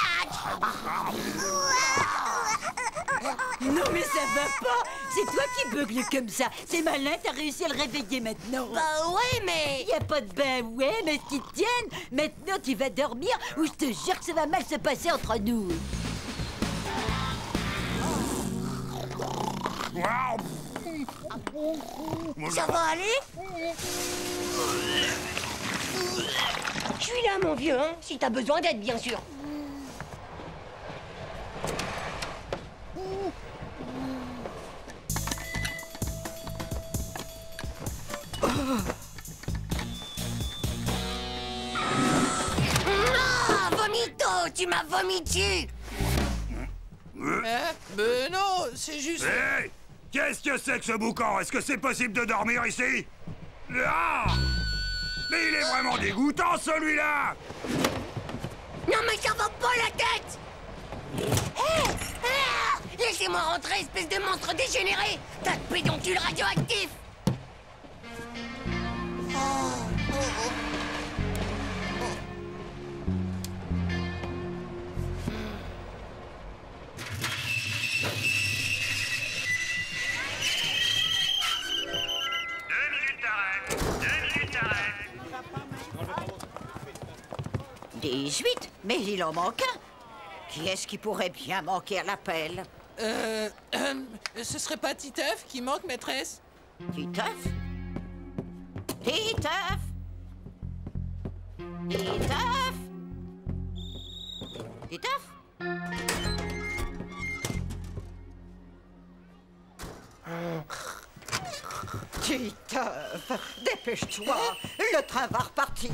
Non mais ça va pas. C'est toi qui bugle comme ça. C'est malin, t'as réussi à le réveiller maintenant. Bah ouais, mais... Y a pas de ben ouais, mais qui te tienne. Maintenant tu vas dormir ou je te jure que ça va mal se passer entre nous. Ça va aller? Je suis là, mon vieux, hein, si t'as besoin d'aide, bien sûr. Ah, vomito, tu m'as vomi dessus. Mais non, c'est juste... Hé! Qu'est-ce que c'est que ce boucan? Est-ce que c'est possible de dormir ici? Ah! Mais il est vraiment dégoûtant, celui-là! Non, mais ça va pas la tête! Hé! Ah! Laissez-moi rentrer, espèce de monstre dégénéré! Tas de pédoncules radioactifs! « 18, mais il en manque un. Qui est-ce qui pourrait bien manquer à l'appel? Ce serait pas Titeuf qui manque, maîtresse? Titeuf? Titeuf? Titeuf? Titeuf? Titeuf, dépêche-toi, le train va repartir.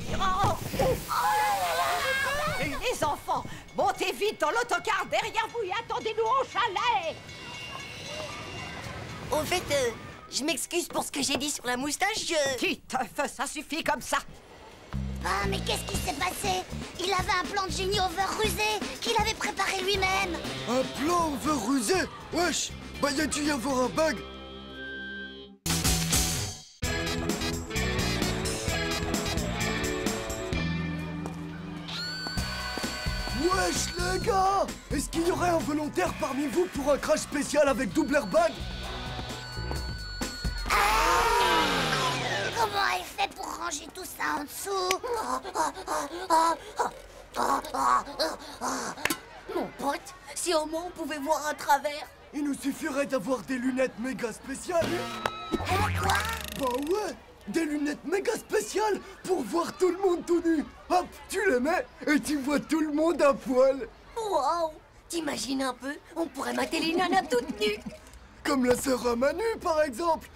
Les enfants, montez vite dans l'autocar derrière vous et attendez-nous au chalet. Au fait, je m'excuse pour ce que j'ai dit sur la moustache, Titeuf, ça suffit comme ça. Ah, mais qu'est-ce qui s'est passé? Il avait un plan de génie over rusé qu'il avait préparé lui-même. Un plan over rusé? Wesh, bah y a dû y avoir un bug. Wesh les gars! Est-ce qu'il y aurait un volontaire parmi vous pour un crash spécial avec double airbag? Comment elle fait pour ranger tout ça en dessous? Mon pote, si au moins on pouvait voir à travers. Il nous suffirait d'avoir des lunettes méga spéciales. Quoi? Bah ouais, des lunettes méga spéciales pour voir tout le monde tout nu. Hop, tu les mets et tu vois tout le monde à poil. Wow! T'imagines un peu? On pourrait mater les nanas toutes nues. Comme la sœur à Manu, par exemple.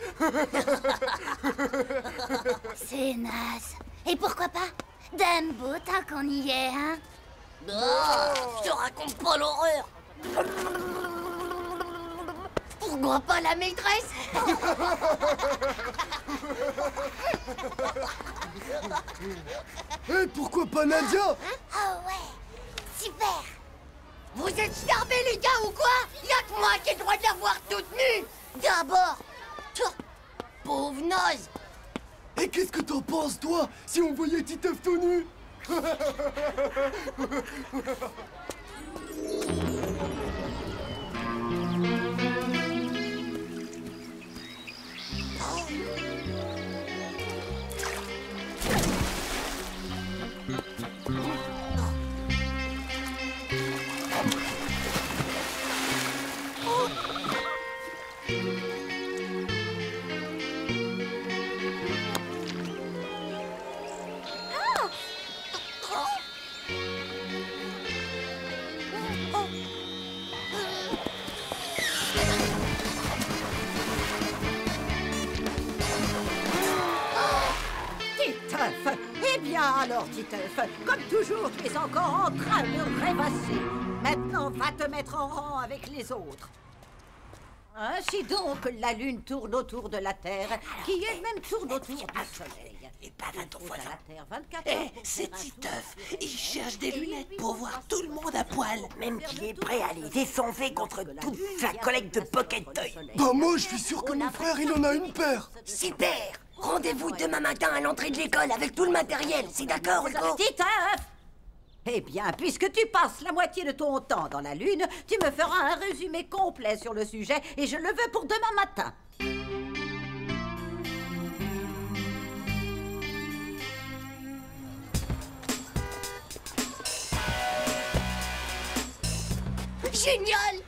C'est naze. Et pourquoi pas Dumbo, tant qu'on y est, hein? Je te raconte pas l'horreur. Pourquoi pas la maîtresse? Et pourquoi pas Nadia? Ah ouais, super. Vous êtes starvés, les gars, ou quoi? Y'a que moi qui ai le droit de la voir toute nue. D'abord. Pauvre noze. Et qu'est-ce que t'en penses, toi, si on voyait Titeuf tout nu? Titeuf! Eh bien alors, Titeuf, comme toujours, tu es encore en train de rêvasser. Maintenant, va te mettre en rang avec les autres. Ainsi donc, la Lune tourne autour de la Terre, qui elle-même tourne autour du Soleil. Et pas d'un ton voisin. La Terre, 24 Eh, c'est Titeuf. Il cherche des lunettes pour voir tout le monde à poil. Même qu'il est prêt à les défoncer contre toute la collecte de Pocket Toy. Bah moi, je suis sûr que mon frère, il en a une paire. Super! Rendez-vous demain matin à l'entrée de l'école avec tout le matériel, c'est d'accord, Hugo? Titeuf! Eh bien, puisque tu passes la moitié de ton temps dans la Lune, tu me feras un résumé complet sur le sujet et je le veux pour demain matin. Génial!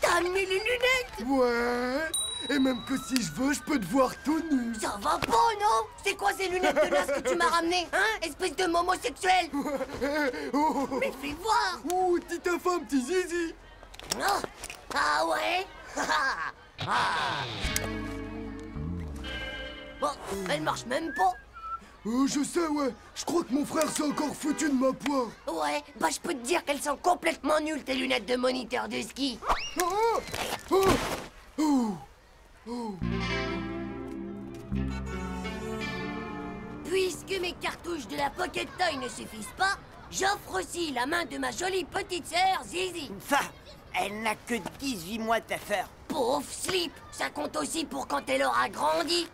T'as amené les lunettes? Ouais. Et même que si je veux, je peux te voir tout nu. Ça va pas, non? C'est quoi ces lunettes de naze que tu m'as ramenées, hein? Espèce de homosexuel! Mais fais voir! Ouh, Titeuf, un petit zizi. Oh. Ah ouais? Ah. Bon, elle marche même pas. Je sais, ouais. Je crois que mon frère s'est encore foutu de ma poire. Ouais, bah je peux te dire qu'elles sont complètement nulles, tes lunettes de moniteur de ski. Oh, oh, oh, oh. Puisque mes cartouches de la Pocket Toy ne suffisent pas, j'offre aussi la main de ma jolie petite sœur, Zizi. Ça, elle n'a que 18 mois de faire. Pauvre slip, ça compte aussi pour quand elle aura grandi.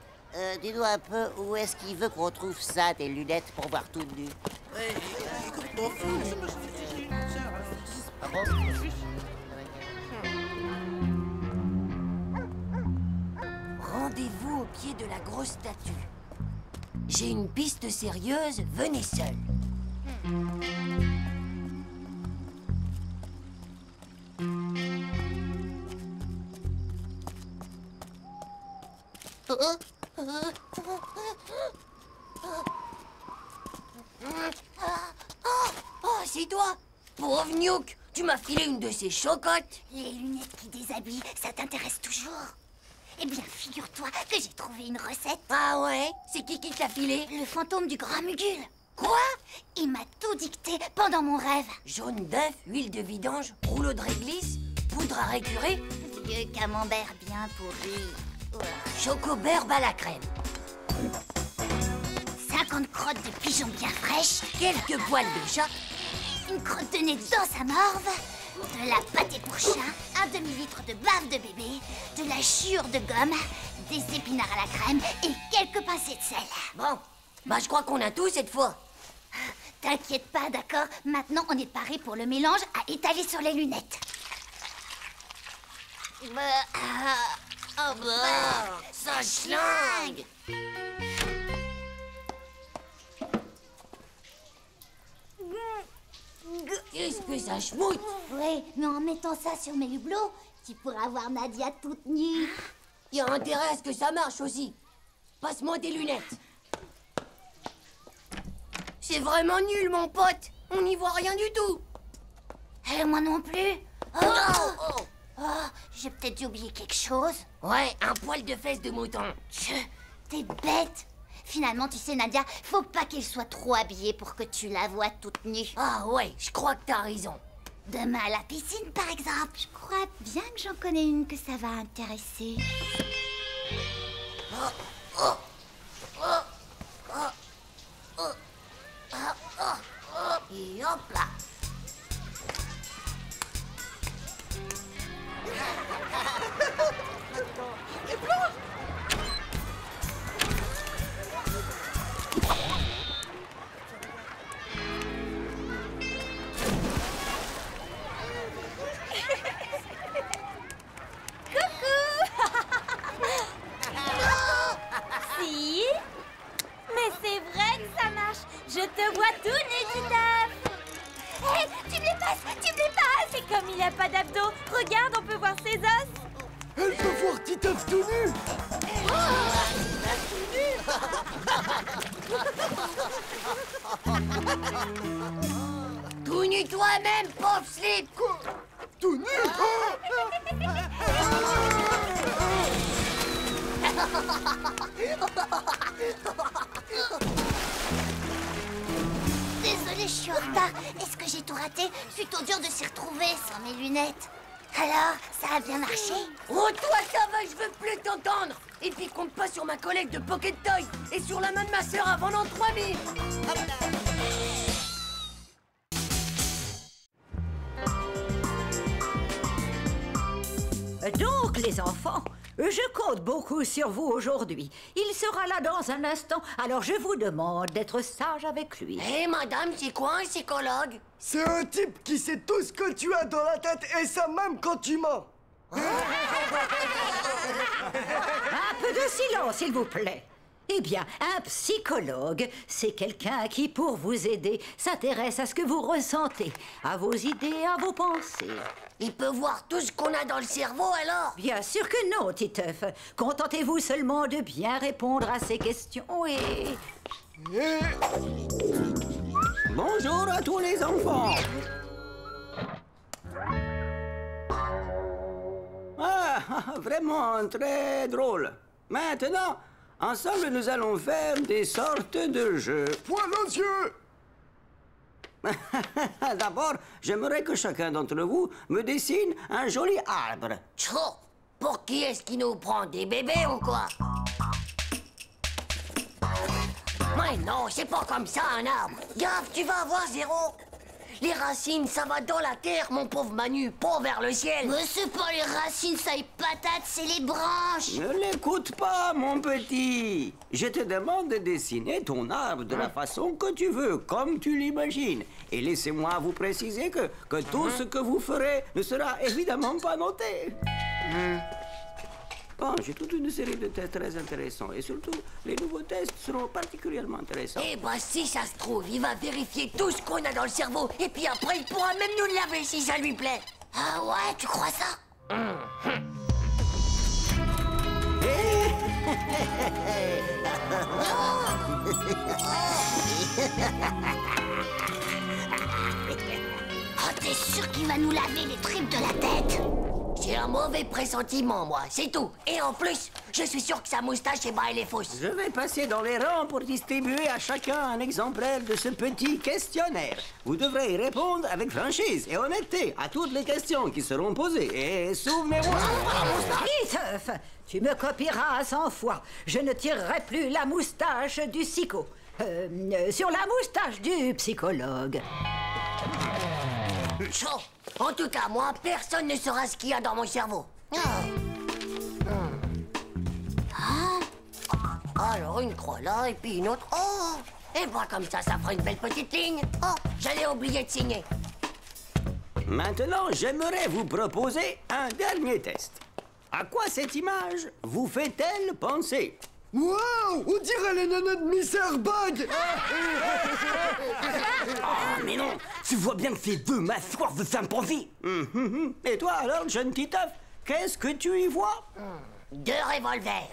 Dis-nous un peu, où est-ce qu'il veut qu'on trouve ça, des lunettes pour voir tout nu? Rendez-vous au pied de la grosse statue. J'ai une piste sérieuse, venez seul. Oh, c'est toi! Pauvre Nuke, tu m'as filé une de ces chocottes. Les lunettes qui déshabillent, ça t'intéresse toujours? Eh bien, figure-toi que j'ai trouvé une recette. Ah ouais? C'est qui te l'a filé? Le fantôme du grand Mugul. Quoi? Il m'a tout dicté pendant mon rêve. Jaune d'œuf, huile de vidange, rouleau de réglisse, poudre à récurer, Vieux camembert bien pourri. chocoberbe à la crème, 50 crottes de pigeons bien fraîches, quelques poils de chat, une crotte de nez dans sa morve, de la pâté pour chat, un demi-litre de bave de bébé, de la chure de gomme, des épinards à la crème et quelques pincées de sel. Bon, bah je crois qu'on a tout cette fois. T'inquiète pas, d'accord? Maintenant, on est paré pour le mélange à étaler sur les lunettes. Ça schlingue. Qu'est-ce que ça schmoute? Oui, mais en mettant ça sur mes hublots, tu pourras voir Nadia toute nue. Il y a intérêt à ce que ça marche aussi. Passe-moi tes lunettes. C'est vraiment nul, mon pote. On n'y voit rien du tout. Moi non plus. Oh, j'ai peut-être dû oublier quelque chose. Ouais, un poil de fesse de mouton. T'es bête. Finalement, tu sais, Nadia, faut pas qu'elle soit trop habillée pour que tu la vois toute nue. Ah ouais, je crois que t'as raison. Demain à la piscine, par exemple. Je crois bien que j'en connais une que ça va intéresser. Et hop là. Si? Mais c'est vrai que ça marche. Je te vois tout nu, Titeuf. pauvre tout nu. Tout nu toi-même, pauvre slip. Quoi? Tout nu? Désolée, je suis en retard. Est-ce que j'ai tout raté? C'est plutôt dur de s'y retrouver sans mes lunettes. Alors, ça a bien marché? Oh, toi, ça va, je veux plus t'entendre. Et puis, compte pas sur ma collègue de Pocket Toys et sur la main de ma sœur à vendre en 3000. Donc, les enfants, je compte beaucoup sur vous aujourd'hui. Il sera là dans un instant, alors je vous demande d'être sage avec lui. Hé, madame, c'est quoi un psychologue? C'est un type qui sait tout ce que tu as dans la tête et ça même quand tu mens. Un peu de silence, s'il vous plaît. Eh bien, un psychologue, c'est quelqu'un qui, pour vous aider, s'intéresse à ce que vous ressentez, à vos idées, à vos pensées. Il peut voir tout ce qu'on a dans le cerveau, alors? Bien sûr que non, Titeuf. Contentez-vous seulement de bien répondre à ces questions et... Bonjour à tous les enfants. Ah, vraiment très drôle. Maintenant, ensemble, nous allons faire des sortes de jeux. Poil aux yeux! D'abord, j'aimerais que chacun d'entre vous me dessine un joli arbre. Tchou! Pour qui est-ce qui nous prend? Des bébés ou quoi? Mais non, c'est pas comme ça un arbre. Gaffe, tu vas avoir 0. Les racines, ça va dans la terre, mon pauvre Manu, pas vers le ciel. Mais c'est pas les racines, ça y patate, c'est les branches. Ne l'écoute pas, mon petit. Je te demande de dessiner ton arbre de la façon que tu veux, comme tu l'imagines. Et laissez-moi vous préciser que tout ce que vous ferez ne sera évidemment pas noté. Bon, j'ai toute une série de tests très intéressants. Et surtout, les nouveaux tests seront particulièrement intéressants. Eh ben, si ça se trouve, il va vérifier tout ce qu'on a dans le cerveau. Et puis après, il pourra même nous le laver si ça lui plaît. Ah ouais, tu crois ça? Oh, t'es sûr qu'il va nous laver les tripes de la tête? J'ai un mauvais pressentiment, moi, c'est tout. Et en plus, je suis sûr que sa moustache, elle est fausse. Je vais passer dans les rangs pour distribuer à chacun un exemplaire de ce petit questionnaire. Vous devrez y répondre avec franchise et honnêteté à toutes les questions qui seront posées. Et souvenez-vous... Titeuf, tu me copieras 100 fois. Je ne tirerai plus la moustache du psycho. Sur la moustache du psychologue. Chaud. En tout cas, moi, personne ne saura ce qu'il y a dans mon cerveau. Alors, une croix là, et puis une autre. Oh! Et bah, comme ça fera une belle petite ligne. Oh, j'allais oublier de signer. Maintenant, j'aimerais vous proposer un dernier test. À quoi cette image vous fait-elle penser? Wow! On dirait les nanas de Miss Airbag! Oh, mais non! Tu vois bien que ces deux mâchoires de chimpanzé! Et toi, alors, jeune Titeuf, qu'est-ce que tu y vois? 2 revolvers.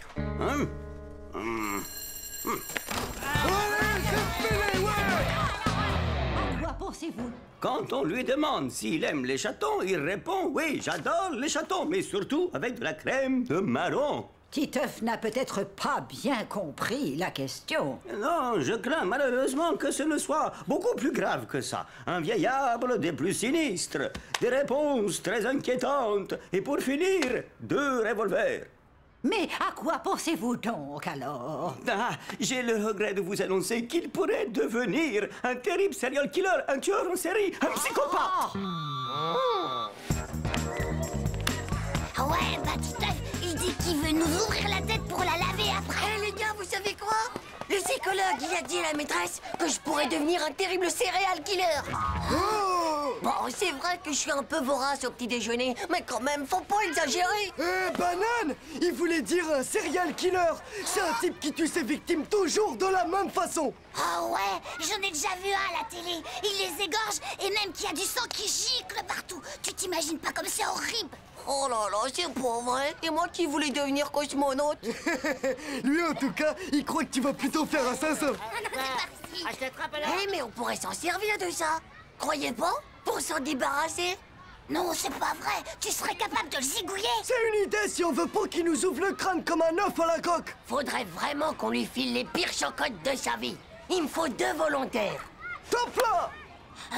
À quoi pensez-vous? Quand on lui demande s'il aime les chatons, il répond « Oui, j'adore les chatons, mais surtout avec de la crème de marron. » Titeuf n'a peut-être pas bien compris la question. Non, je crains malheureusement que ce ne soit beaucoup plus grave que ça. Un vieil arbre des plus sinistres, des réponses très inquiétantes, et pour finir, 2 revolvers. Mais à quoi pensez-vous donc, alors? Ah, j'ai le regret de vous annoncer qu'il pourrait devenir un terrible serial killer, un tueur en série, un psychopathe. Ah ouais, bah Titeuf, il dit qu'il veut nous ouvrir la tête pour la laver après. Eh les gars, vous savez quoi? Le psychologue, il a dit à la maîtresse que je pourrais devenir un terrible serial killer. Bon, c'est vrai que je suis un peu vorace au petit déjeuner, mais quand même, faut pas exagérer. Banane! Il voulait dire un serial killer. C'est un type qui tue ses victimes toujours de la même façon. Ah ouais, j'en ai déjà vu un à la télé. Il les égorge et même qu'il y a du sang qui gicle partout. Tu t'imagines pas comme c'est horrible? Oh là là, c'est pas vrai. Et moi qui voulais devenir cosmonaute. Lui, en tout cas, il croit que tu vas plutôt faire assassin. Eh, mais on pourrait s'en servir de ça. Croyez pas? Pour s'en débarrasser? Non, c'est pas vrai. Tu serais capable de le zigouiller. C'est une idée si on veut pas qu'il nous ouvre le crâne comme un œuf à la coque. Faudrait vraiment qu'on lui file les pires chocottes de sa vie. Il me faut 2 volontaires. Top là!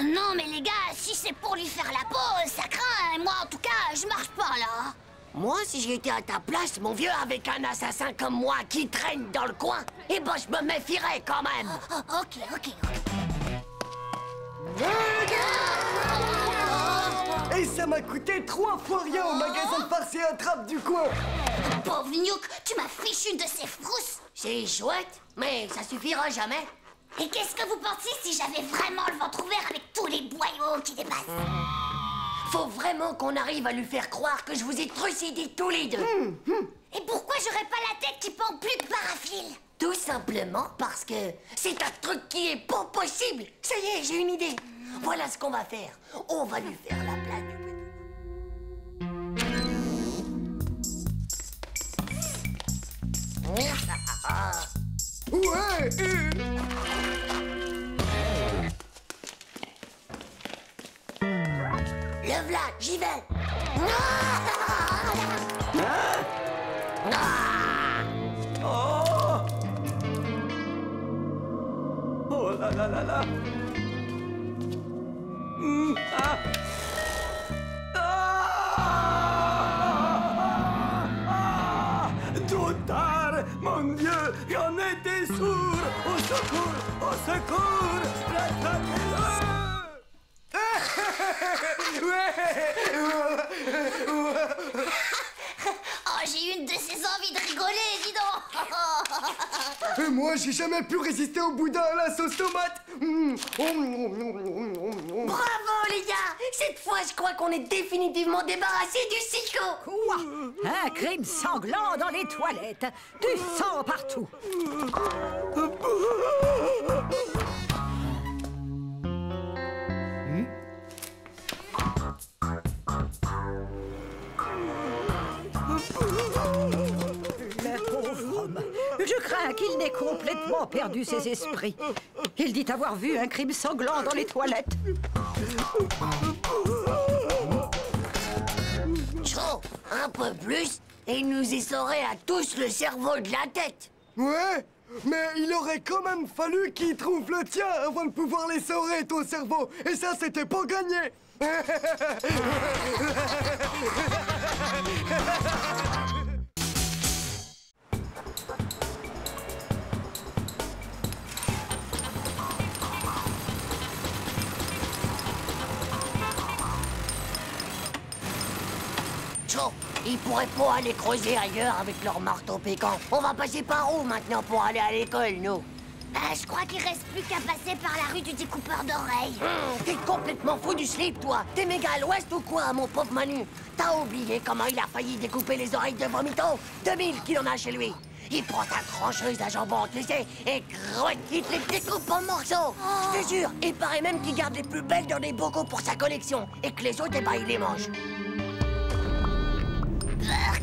Non, mais les gars, si c'est pour lui faire la peau, ça craint. Et moi, en tout cas, je marche pas, là. Moi, si j'étais à ta place, mon vieux, avec un assassin comme moi qui traîne dans le coin, eh ben, je me méfierais quand même. Ok. Et ça m'a coûté 3 fois rien au magasin de farce et attrape du coin. Pauvre Niouk, tu m'as fichu de ces frousses. C'est chouette, mais ça suffira jamais. Et qu'est-ce que vous pensiez si j'avais vraiment le ventre ouvert avec tous les boyaux qui dépassent? Faut vraiment qu'on arrive à lui faire croire que je vous ai trucidés tous les deux. Et pourquoi j'aurais pas la tête qui pend plus de paraffil? Tout simplement parce que c'est un truc qui est pas possible. Ça y est, j'ai une idée. Voilà ce qu'on va faire. On va lui faire la blague. Ouais. Le v'là, j'y vais. Oh là là là là. Trop tard, mon Dieu, j'en étais sourd. Au secours, au secours, rattrapez-le. Oh, j'ai une de ces envies de rigoler, dis donc. Et moi, j'ai jamais pu résister au boudin à la sauce tomate. Bravo, les gars. Cette fois, je crois qu'on est définitivement débarrassé du psycho. Quoi? Un crime sanglant dans les toilettes. Du sang partout. Le pauvre homme. Je crains qu'il n'ait complètement perdu ses esprits. Il dit avoir vu un crime sanglant dans les toilettes. Chaud, un peu plus, et il nous essorait à tous le cerveau de la tête. Ouais, mais il aurait quand même fallu qu'il trouve le tien avant de pouvoir l'essorer, ton cerveau. Et ça, c'était pas gagné. Chaud, ils pourraient pas aller creuser ailleurs avec leur marteau piquant. On va passer par où maintenant pour aller à l'école, nous? Je crois qu'il reste plus qu'à passer par la rue du découpeur d'oreilles. T'es complètement fou du slip, toi. T'es méga à l'ouest ou quoi, mon pauvre Manu? T'as oublié comment il a failli découper les oreilles de Vomito? 2000 qu'il en a chez lui. Il prend ta trancheuse à jambon, tu sais, et crotte, il te les découpe en morceaux. Je te jure, il paraît même qu'il garde les plus belles dans des bocaux pour sa collection, et que les autres, eh ben, il les mange.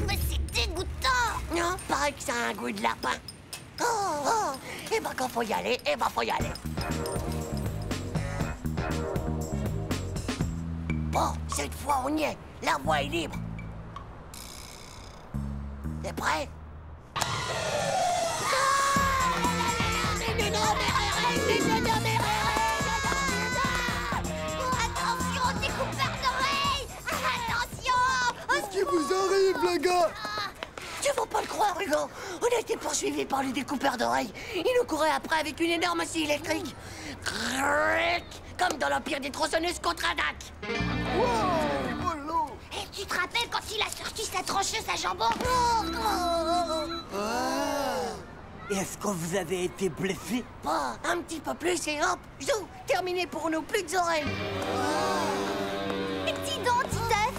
Mais c'est dégoûtant. Non, paraît que ça a un goût de lapin. Et ben quand faut y aller, faut y aller. Bon, cette fois on y est. La voie est libre. T'es prêt? Attention, découpeur d'oreilles. Attention. Qu'est-ce qui vous arrive, les gars? Tu vas pas le croire, Hugo. On a été poursuivis par les découpeurs d'oreilles. Ils nous couraient après avec une énorme scie électrique. Comme dans l'Empire des tronçonneuses contre-attaque. Et tu te rappelles quand il a sorti sa trancheuse à jambon? Est-ce que vous avez été blessé? Pas un petit peu plus et hop, zou, terminé pour nous, plus d'oreilles. Et dis donc, Titeuf,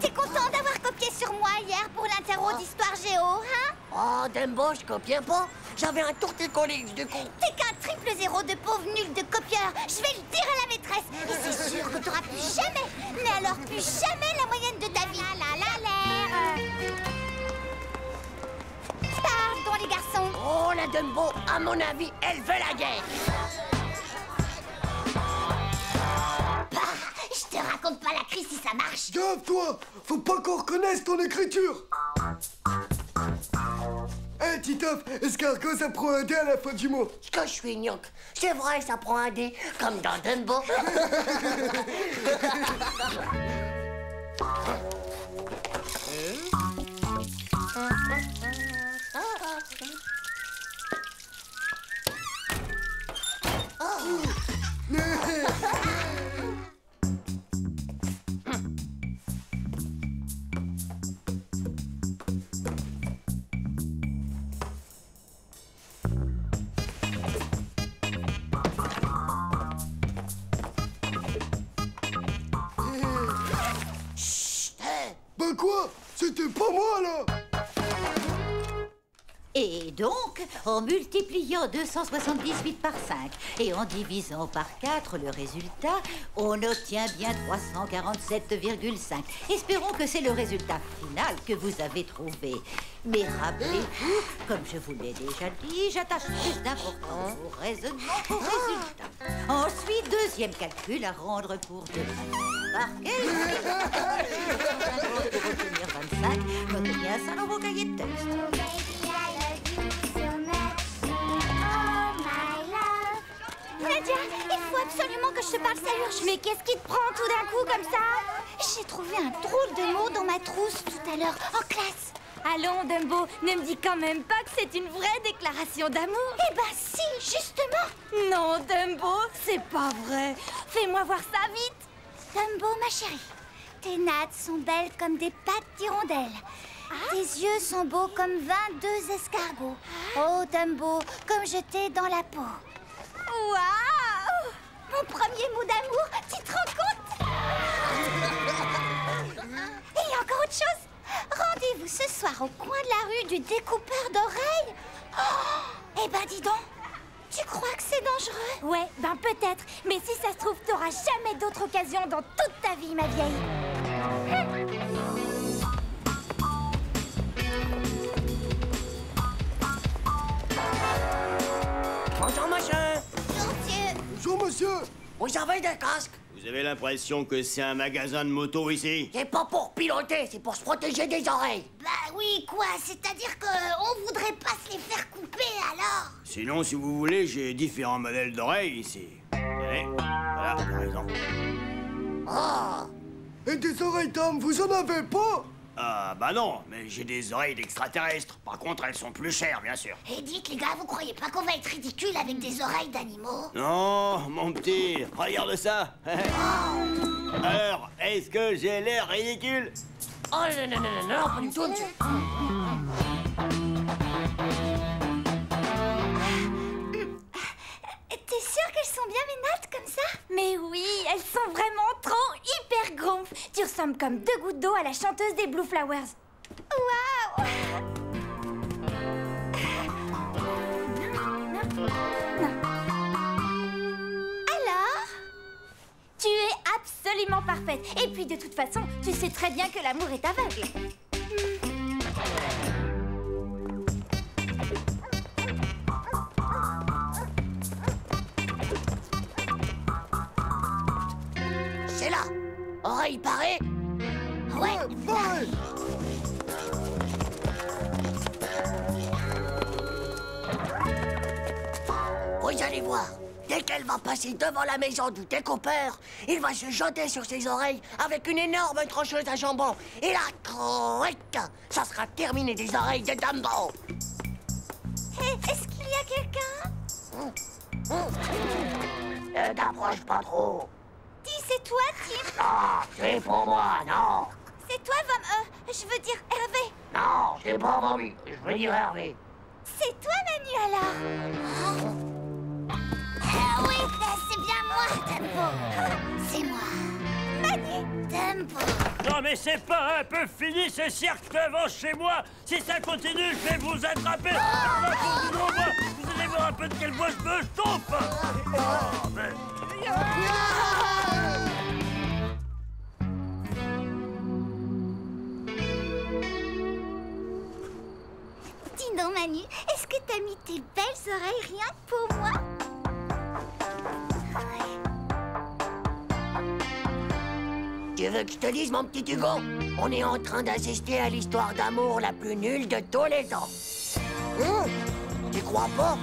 t'es content d'avoir copié sur moi hier pour l'interro d'histoire géo, hein? Oh, Dembo, je copiais pas. J'avais un tourté-collé, du coup. T'es qu'un 000 de pauvre nul de copieur. Je vais le dire à la maîtresse. Et c'est sûr que t'auras plus jamais, mais alors plus jamais la moyenne de David. La la la. la Dumbo, à mon avis, elle veut la guerre. Je te raconte pas la crise si ça marche. Gaffe-toi! Faut pas qu'on reconnaisse ton écriture! Hé, Titeuf, escargot, ça prend un dé à la fin du mot. Ce que je suis gnoc. C'est vrai, ça prend un dé, comme dans Dumbo. Bah quoi? C'était pas moi, là! Et donc, en multipliant 278 par 5 et en divisant par 4 le résultat, on obtient bien 347,5. Espérons que c'est le résultat final que vous avez trouvé. Mais rappelez-vous, comme je vous l'ai déjà dit, j'attache plus d'importance au raisonnement qu'au résultat. Ensuite, deuxième calcul à rendre pour demain. Par quel pour obtenir 25, notez bien ça dans vos cahiers de texte. Nadia, il faut absolument que je te parle, ça urge. Mais qu'est-ce qui te prend tout d'un coup comme ça? J'ai trouvé un drôle de mot dans ma trousse tout à l'heure, en classe. Allons, Dumbo, ne me dis quand même pas que c'est une vraie déclaration d'amour. Eh ben si, justement. Non, Dumbo, c'est pas vrai. Fais-moi voir ça vite. Dumbo, ma chérie, tes nattes sont belles comme des pattes d'hirondelle. Tes yeux sont beaux comme 22 escargots. Oh, Dumbo, comme je t'ai dans la peau. Waouh! Mon premier mot d'amour, tu te rends compte? Et il y a encore autre chose. Rendez-vous ce soir au coin de la rue du découpeur d'oreilles. Oh, eh ben dis donc, tu crois que c'est dangereux? Ouais, ben peut-être. Mais si ça se trouve, t'auras jamais d'autre occasion dans toute ta vie, ma vieille. Bonjour, monsieur. Bonjour, monsieur. Vous avez des casques? Vous avez l'impression que c'est un magasin de moto ici? C'est pas pour piloter, c'est pour se protéger des oreilles. Bah oui, quoi, c'est-à-dire qu'on voudrait pas se les faire couper, alors? Sinon, si vous voulez, j'ai différents modèles d'oreilles ici. Allez, voilà, par exemple. Oh! Et des oreilles d'homme, vous en avez pas? Ah, bah non, mais j'ai des oreilles d'extraterrestres. Par contre, elles sont plus chères, bien sûr. Et dites, les gars, vous croyez pas qu'on va être ridicule avec des oreilles d'animaux? Non, mon petit, regarde ça. Alors, est-ce que j'ai l'air ridicule? Oh non, non, non, non, non, pas du tout, monsieur. T'es sûr qu'elles sont bien mes nattes comme ça? Mais oui, elles sont vraiment trop hyper gonfles. Tu ressembles comme 2 gouttes d'eau à la chanteuse des Blue Flowers. Waouh! Alors? Tu es absolument parfaite. Et puis de toute façon, tu sais très bien que l'amour est aveugle. C'est là. Oreille parée. Ouais. Pareil. Vous allez voir. Dès qu'elle va passer devant la maison du découpeur, il va se jeter sur ses oreilles avec une énorme trancheuse à jambon. Et là, croic, ça sera terminé des oreilles de Dumbo. Hey, est-ce qu'il y a quelqu'un? Ne t'approche pas trop. Dis, c'est toi, Tim? Non, c'est pour moi, non. C'est toi, je veux dire Hervé. Non, c'est pas Bobby, je veux dire Hervé. C'est toi, Manu, alors? Oui, c'est bien moi, Dumbo. C'est moi. Manu, Dumbo. Non mais c'est pas un peu fini ce cirque devant chez moi. Si ça continue, je vais vous attraper. Vous allez voir un peu de quel bois je me chauffe. Oh, mais... Dis donc, Manu, est-ce que t'as mis tes belles oreilles rien que pour moi? Tu veux que je te dise, mon petit Hugo? On est en train d'assister à l'histoire d'amour la plus nulle de tous les temps. Tu crois pas?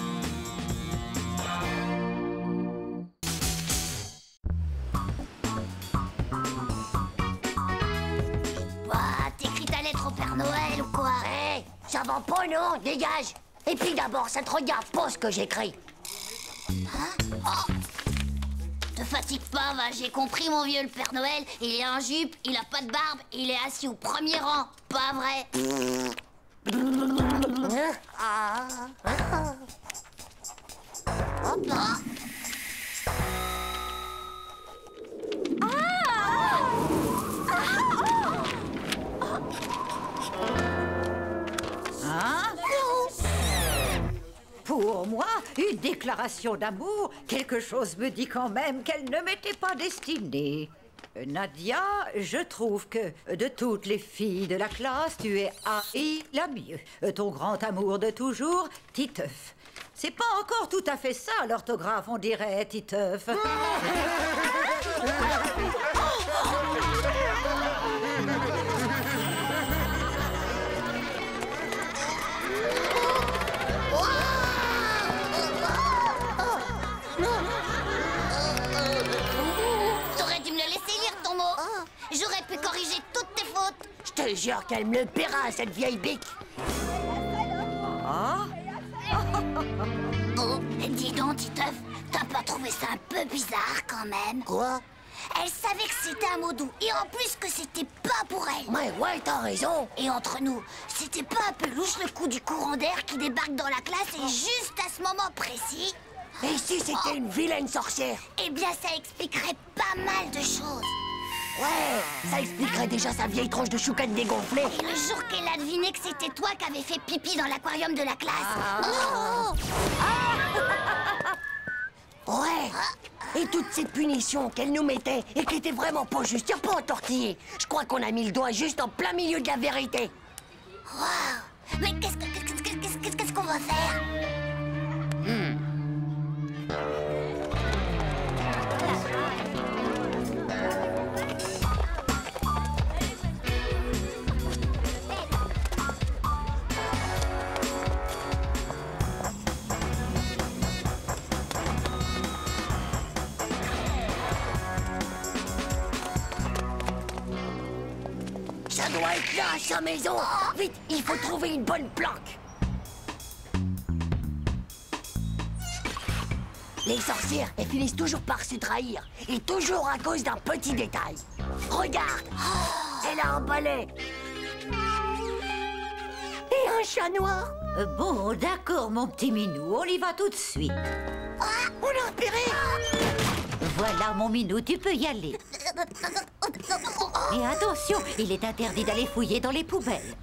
T'écris ta lettre au Père Noël ou quoi? Hé, ça va pas, non? Dégage! Et puis d'abord, ça te regarde pas ce que j'écris. Te fatigue pas, va, j'ai compris, mon vieux. Le Père Noël, il est en jupe, il a pas de barbe, il est assis au premier rang. Pas vrai? Hop là. Hein? Pour moi, une déclaration d'amour, quelque chose me dit quand même qu'elle ne m'était pas destinée. Nadia, je trouve que de toutes les filles de la classe, tu es la mieux. Ton grand amour de toujours, Titeuf. C'est pas encore tout à fait ça, l'orthographe, on dirait, Titeuf. T'aurais dû me le laisser lire ton mot. J'aurais pu corriger toutes tes fautes. Je te jure qu'elle me le paiera, cette vieille bique. Oh, dis donc, Titeuf, t'as pas trouvé ça un peu bizarre quand même? Quoi? Elle savait que c'était un mot doux, et en plus que c'était pas pour elle. Ouais, t'as raison. Et entre nous, c'était pas un peu louche le coup du courant d'air qui débarque dans la classe et juste à ce moment précis? Et si c'était une vilaine sorcière? Eh bien, ça expliquerait pas mal de choses. Ouais, ça expliquerait déjà sa vieille tronche de choucane dégonflée. Et le jour qu'elle a deviné que c'était toi qui avais fait pipi dans l'aquarium de la classe. Ouais. Et toutes ces punitions qu'elle nous mettait et qui étaient vraiment pas justes, y'a pas à tortiller. Je crois qu'on a mis le doigt juste en plein milieu de la vérité. Waouh. Mais qu'est-ce qu'on va faire? Ça doit être là, à sa maison. Vite, il faut trouver une bonne planque. Les sorcières, elles finissent toujours par se trahir. Et toujours à cause d'un petit détail. Regarde, elle a un balai. Et un chat noir. Bon, d'accord, mon petit minou, on y va tout de suite. On l'a repéré. Voilà, mon minou, tu peux y aller. Et attention, il est interdit d'aller fouiller dans les poubelles.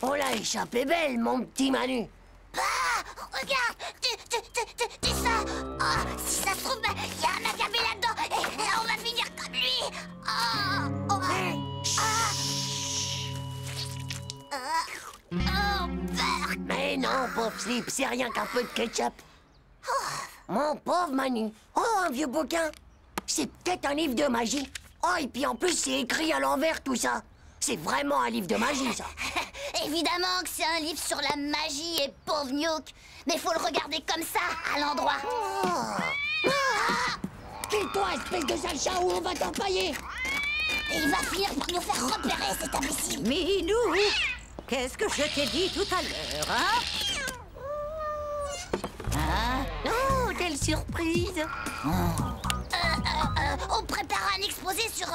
On l'a échappé belle, mon petit Manu. Regarde, tu ça. Si ça se trouve, il y a un macabé là-dedans et on va finir comme lui. Mais non, pauvre Slip, c'est rien qu'un peu de ketchup. Mon pauvre Manu. Oh, un vieux bouquin. C'est peut-être un livre de magie. Oh, et puis en plus, c'est écrit à l'envers, tout ça. C'est vraiment un livre de magie, ça. Évidemment que c'est un livre sur la magie et pauvre Newk. Mais faut le regarder comme ça, à l'endroit. Quitte-toi, espèce de sale chat, ou on va t'empailler. Et il va finir par nous faire repérer, cet imbécile. Minou, qu'est-ce que je t'ai dit tout à l'heure, hein? Oh, quelle surprise. On prépare un exposé sur...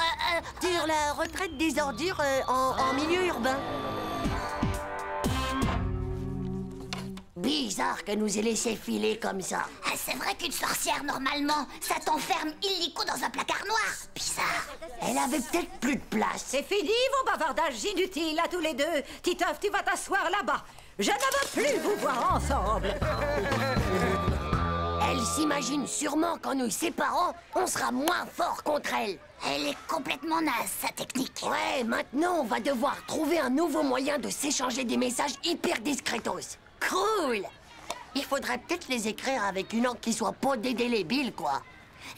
Sur la retraite des ordures en milieu urbain. Bizarre qu'elle nous ait laissé filer comme ça. C'est vrai qu'une sorcière, normalement, ça t'enferme illico dans un placard noir. Bizarre. Elle avait peut-être plus de place. C'est fini, vos bavardages inutiles à tous les deux. Titeuf, tu vas t'asseoir là-bas. Je ne veux plus vous voir ensemble. Elle s'imagine sûrement qu'en nous séparant, on sera moins fort contre elle. Elle est complètement naze, sa technique. Ouais, maintenant on va devoir trouver un nouveau moyen de s'échanger des messages hyper discretos. Cool! Il faudrait peut-être les écrire avec une encre qui soit pas dédélébile, quoi.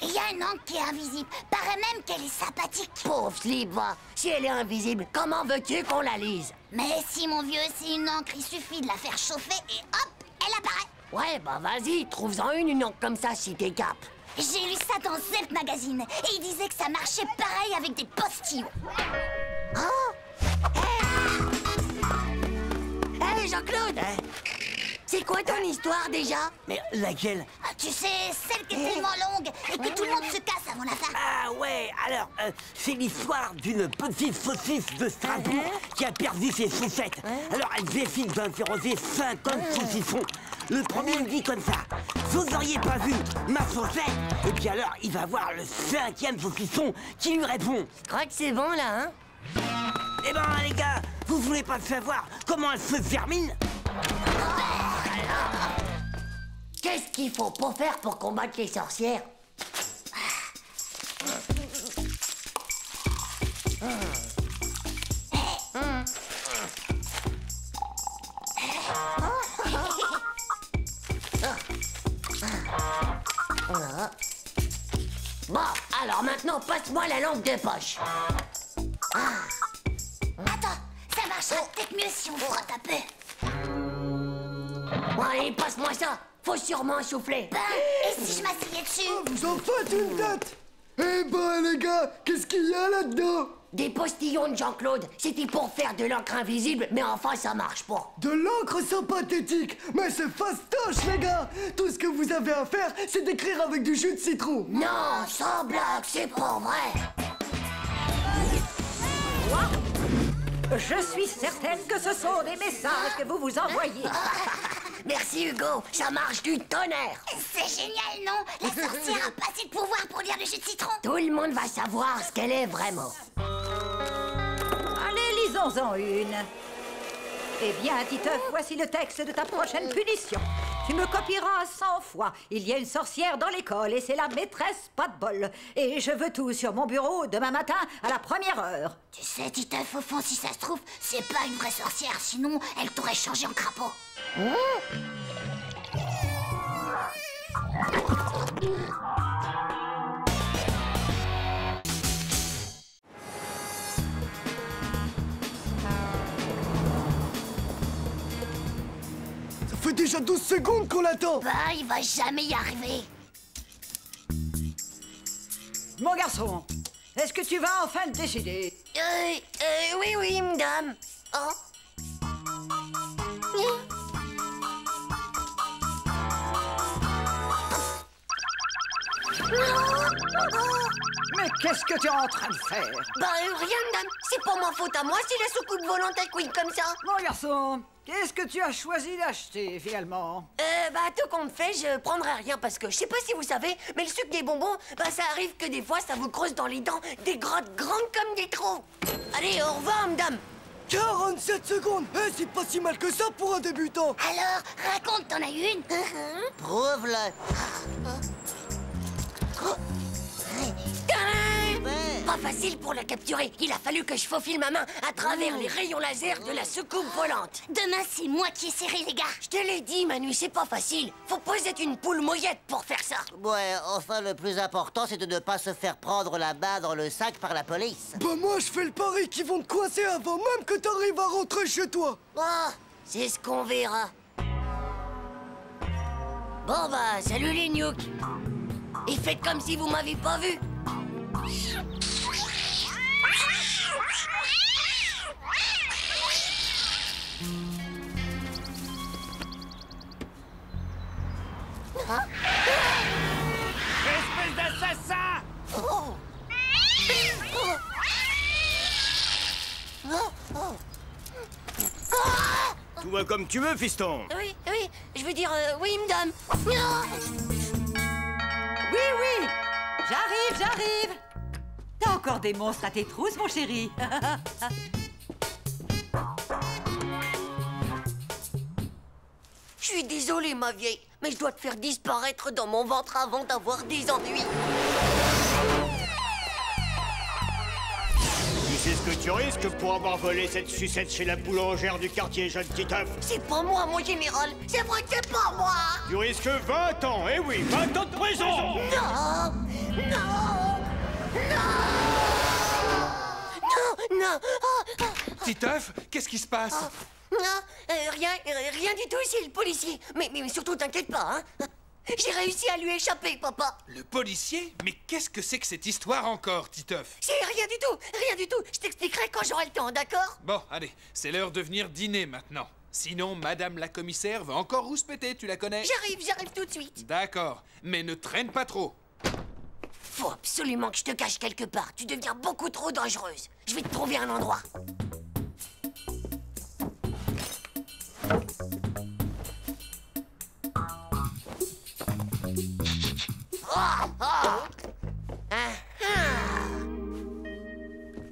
Il y a une encre qui est invisible. Paraît même qu'elle est sympathique. Pauvre Slip, va. Si elle est invisible, comment veux-tu qu'on la lise? Mais si, mon vieux, c'est une encre, il suffit de la faire chauffer et hop, elle apparaît. Ouais, bah vas-y, trouve-en une encre comme ça si t'es cap. J'ai lu ça dans Zelt Magazine et il disait que ça marchait pareil avec des postillons. Oh! Hey, Jean-Claude! C'est quoi ton histoire déjà? Mais laquelle? Ah, tu sais, celle qui est tellement longue et que tout le monde se casse avant la fin. Ah ouais, alors, c'est l'histoire d'une petite saucisse de Strasbourg qui a perdu ses chaussettes. Alors elle décide d'interroger 50 saucissons. Le premier dit comme ça: vous auriez pas vu ma chaussette? Et puis alors, il va voir le 5e saucisson qui lui répond: je crois que c'est bon là, hein? Eh ben les gars, vous voulez pas savoir comment elle se termine? Qu'est-ce qu'il faut pas faire pour combattre les sorcières? Bon, alors maintenant, passe-moi la lampe de poche. Attends, ça marchera peut-être mieux si on frotte un peu. Bon, allez, passe-moi ça. Faut sûrement souffler. Ben, et si je m'asseyais dessus? Vous en faites une tête! Eh ben, les gars, qu'est-ce qu'il y a là-dedans? Des postillons de Jean-Claude. C'était pour faire de l'encre invisible, mais enfin, ça marche pas. De l'encre sympathétique? Mais c'est fastoche, les gars! Tout ce que vous avez à faire, c'est d'écrire avec du jus de citron. Non, sans blague, c'est pas vrai. Je suis certaine que ce sont des messages que vous vous envoyez. Merci Hugo, ça marche du tonnerre. C'est génial, non? La sorcière a pas assez de pouvoir pour lire le jus de citron. Tout le monde va savoir ce qu'elle est vraiment. Allez, lisons-en une. Eh bien, Titeuf, voici le texte de ta prochaine punition. Tu me copieras 100 fois. Il y a une sorcière dans l'école et c'est la maîtresse pas de bol. Et je veux tout sur mon bureau demain matin à la 1re heure. Tu sais, Titeuf, au fond, si ça se trouve, c'est pas une vraie sorcière. Sinon, elle t'aurait changé en crapaud. Ça fait déjà 12 secondes qu'on l'attend. Bah, il va jamais y arriver. Mon garçon, est-ce que tu vas enfin le décider? Oui, madame. Oh. Mais qu'est-ce que tu es en train de faire? Bah, rien, madame. C'est pas ma faute à moi si la soucoupe volante elle couille comme ça. Mon garçon, qu'est-ce que tu as choisi d'acheter, finalement? Bah, tout compte fait, je prendrai rien parce que je sais pas si vous savez, mais le sucre des bonbons, bah, ça arrive que des fois, ça vous creuse dans les dents des grottes grandes comme des trous. Allez, au revoir, madame. 47 secondes. Eh, c'est pas si mal que ça pour un débutant. Alors, raconte, t'en as eu une? Prouve-le. Pas facile pour la capturer. Il a fallu que je faufile ma main à travers les rayons laser de la soucoupe volante. Demain, c'est moi qui essaierai, les gars. Je te l'ai dit, Manu, c'est pas facile. Faut pas être une poule mouillette pour faire ça. Ouais, enfin, le plus important, c'est de ne pas se faire prendre la main dans le sac par la police. Bah moi, je fais le pari qu'ils vont te coincer avant même que t'arrives à rentrer chez toi. Oh, c'est ce qu'on verra. Bon bah, salut les nukes. Et faites comme si vous m'aviez pas vu. Hein? Espèce d'assassin! Tout va comme tu veux, fiston. Oui, je veux dire, oui, madame. Oui, j'arrive. T'as encore des monstres à tes trousses, mon chéri. Je suis désolée, ma vieille, mais je dois te faire disparaître dans mon ventre avant d'avoir des ennuis. Tu sais ce que tu risques pour avoir volé cette sucette chez la boulangère du quartier, jeune Titeuf? C'est pas moi, mon général. C'est vrai que c'est pas moi. Tu risques 20 ans, eh oui, 20 ans de prison. Non, non, non, non, non. Titeuf, qu'est-ce qui se passe? Rien du tout, c'est le policier. Mais surtout, t'inquiète pas, hein. J'ai réussi à lui échapper, papa. Le policier? Mais qu'est-ce que c'est que cette histoire encore, Titeuf? C'est rien du tout, rien du tout. Je t'expliquerai quand j'aurai le temps, d'accord? Bon, allez, c'est l'heure de venir dîner maintenant. Sinon, Madame la commissaire va encore rouspéter, tu la connais? J'arrive tout de suite. D'accord, mais ne traîne pas trop. Faut absolument que je te cache quelque part. Tu deviens beaucoup trop dangereuse. Je vais te trouver un endroit.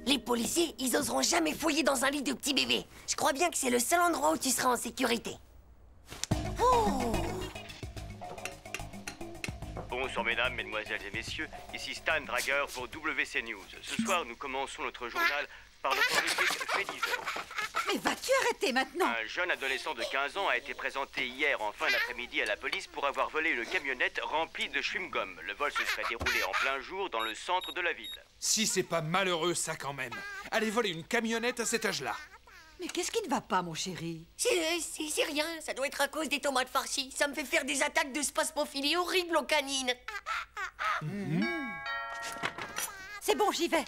Les policiers, ils oseront jamais fouiller dans un lit de petit bébé. Je crois bien que c'est le seul endroit où tu seras en sécurité. Bonsoir mesdames, mesdemoiselles et messieurs, ici Stan Drager pour WC News. Ce soir, nous commençons notre journal par notre rubrique fait divers. Mais vas-tu arrêter maintenant? Un jeune adolescent de 15 ans a été présenté hier en fin d'après-midi à la police pour avoir volé une camionnette remplie de chewing-gum. Le vol se serait déroulé en plein jour dans le centre de la ville. Si c'est pas malheureux, ça quand même. Aller voler une camionnette à cet âge-là. Mais qu'est-ce qui ne va pas, mon chéri? C'est rien, ça doit être à cause des tomates farcies. Ça me fait faire des attaques de spasmophilie horribles aux canines. C'est bon, j'y vais.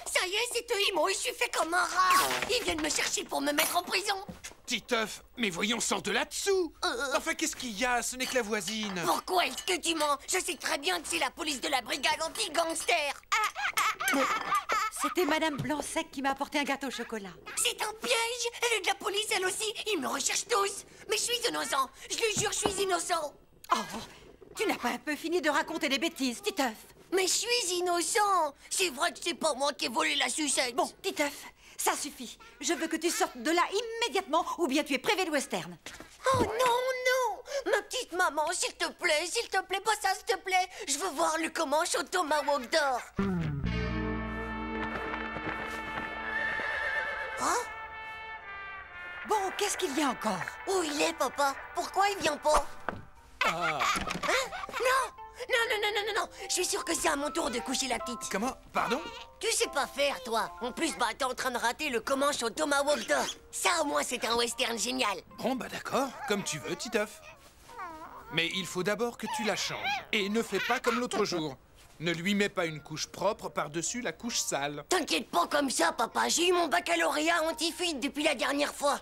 Ça y est, c'est eux, ils m'ont échauffé comme un rat. Ils viennent me chercher pour me mettre en prison. Titeuf, mais voyons, sors de là-dessous. Enfin, qu'est-ce qu'il y a? Ce n'est que la voisine. Pourquoi est-ce que tu mens? Je sais très bien que c'est la police de la brigade anti-gangster. C'était Madame Blanc-Sec qui m'a apporté un gâteau au chocolat. C'est un piège. Elle est de la police, elle aussi. Ils me recherchent tous. Mais je suis innocent. Je le jure, je suis innocent. Oh, tu n'as pas un peu fini de raconter des bêtises, Titeuf? Mais je suis innocent. C'est vrai que c'est pas moi qui ai volé la sucette. Bon, Titeuf, ça suffit. Je veux que tu sortes de là immédiatement ou bien tu es privé de western. Oh non, non. Ma petite maman, s'il te plaît, pas ça, s'il te plaît. Je veux voir le Comanche au tomahawk d'or. Hein? Bon, qu'est-ce qu'il y a encore? Où il est, papa? Pourquoi il vient pas? Hein? Non! Non, je suis sûr que c'est à mon tour de coucher la petite. Comment? Pardon? Tu sais pas faire, toi. En plus, t'es en train de rater le Comanche au tomahawk d'or. Ça, au moins, c'est un western génial. Bon, bah d'accord, comme tu veux, Titeuf. Mais il faut d'abord que tu la changes. Et ne fais pas comme l'autre jour. Ne lui mets pas une couche propre par-dessus la couche sale. T'inquiète pas comme ça, papa. J'ai eu mon baccalauréat anti-fuite depuis la dernière fois.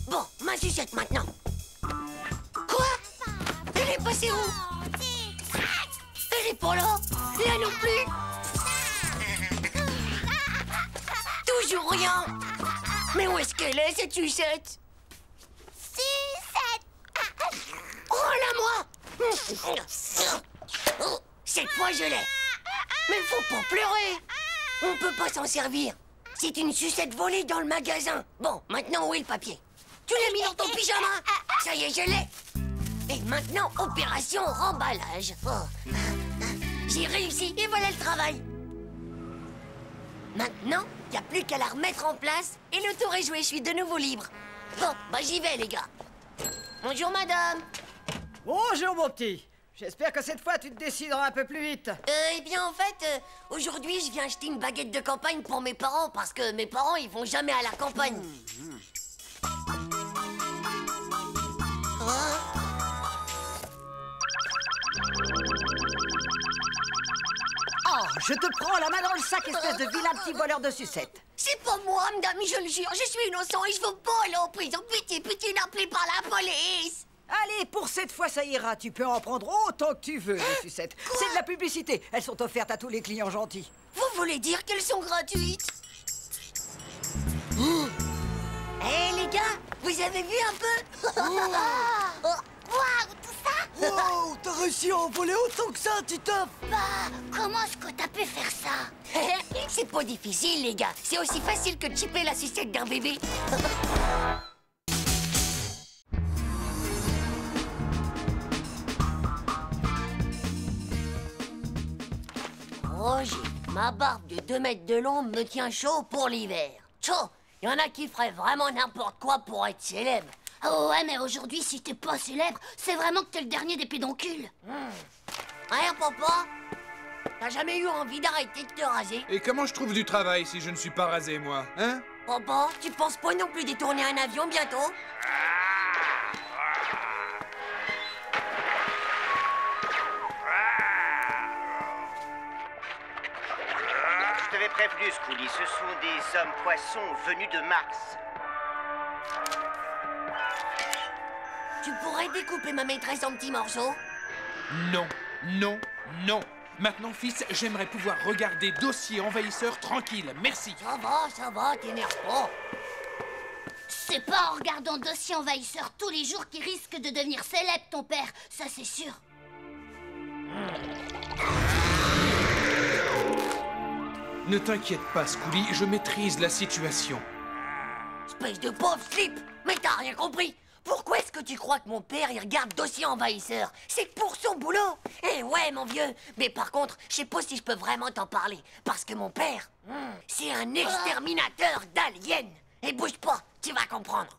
Bon, ma sucette maintenant. Quoi? Elle est passée où? Elle est pas là? Là non plus? Toujours rien. Mais où est-ce qu'elle est, cette sucette? Sucette! Oh là, moi! Cette fois, je l'ai. Mais faut pas pleurer. On peut pas s'en servir. C'est une sucette volée dans le magasin. Bon, maintenant, où est le papier? Tu l'as mis dans ton pyjama? Ça y est, je l'ai. Et maintenant, opération remballage. Oh. J'ai réussi et voilà le travail. Maintenant, il n'y a plus qu'à la remettre en place et le tour est joué, je suis de nouveau libre. Bon, bah j'y vais, les gars. Bonjour, madame. Bonjour, mon petit. J'espère que cette fois, tu te décideras un peu plus vite. Eh bien, en fait, aujourd'hui, je viens acheter une baguette de campagne pour mes parents parce que mes parents, ils vont jamais à la campagne. Oh, je te prends la main dans le sac, espèce de vilain petit voleur de sucettes. C'est pas moi, madame, je le jure, je suis innocent et je veux pas aller en prison. Pitié, n'appelez pas la police. Allez, pour cette fois, ça ira. Tu peux en prendre autant que tu veux, les sucettes. C'est de la publicité. Elles sont offertes à tous les clients gentils. Vous voulez dire qu'elles sont gratuites? Hé, les gars, Vous avez vu un peu? Waouh, tout ça? Wow, t'as réussi à envoler autant que ça, Titeuf! Bah, comment est-ce que t'as pu faire ça? C'est pas difficile, les gars. C'est aussi facile que de chipper la sucette d'un bébé. Roger, ma barbe de 2 mètres de long me tient chaud pour l'hiver. Chaud! Il y en a qui feraient vraiment n'importe quoi pour être célèbre. Oh ouais, mais aujourd'hui, si t'es pas célèbre, c'est vraiment que t'es le dernier des pédoncules. Rien, papa? T'as jamais eu envie d'arrêter de te raser? Et comment je trouve du travail si je ne suis pas rasé, moi, hein? Papa, tu penses pas non plus détourner un avion bientôt? Je t'avais prévenu, Scully, ce sont des hommes-poissons venus de Mars. Tu pourrais découper ma maîtresse en petits morceaux? Non, non, non. Maintenant, fils, j'aimerais pouvoir regarder Dossier envahisseur tranquille. Merci. Ça va, t'énerve pas. C'est pas en regardant Dossier envahisseur tous les jours qu'il risque de devenir célèbre, ton père. Ça, c'est sûr. Ne t'inquiète pas, Scully, je maîtrise la situation. Espèce de pauvre slip! Mais t'as rien compris! Pourquoi est-ce que tu crois que mon père, il regarde Dossier envahisseur? C'est pour son boulot! Eh ouais, mon vieux! Mais par contre, je sais pas si je peux vraiment t'en parler. Parce que mon père, c'est un exterminateur d'aliens! Et bouge pas, tu vas comprendre.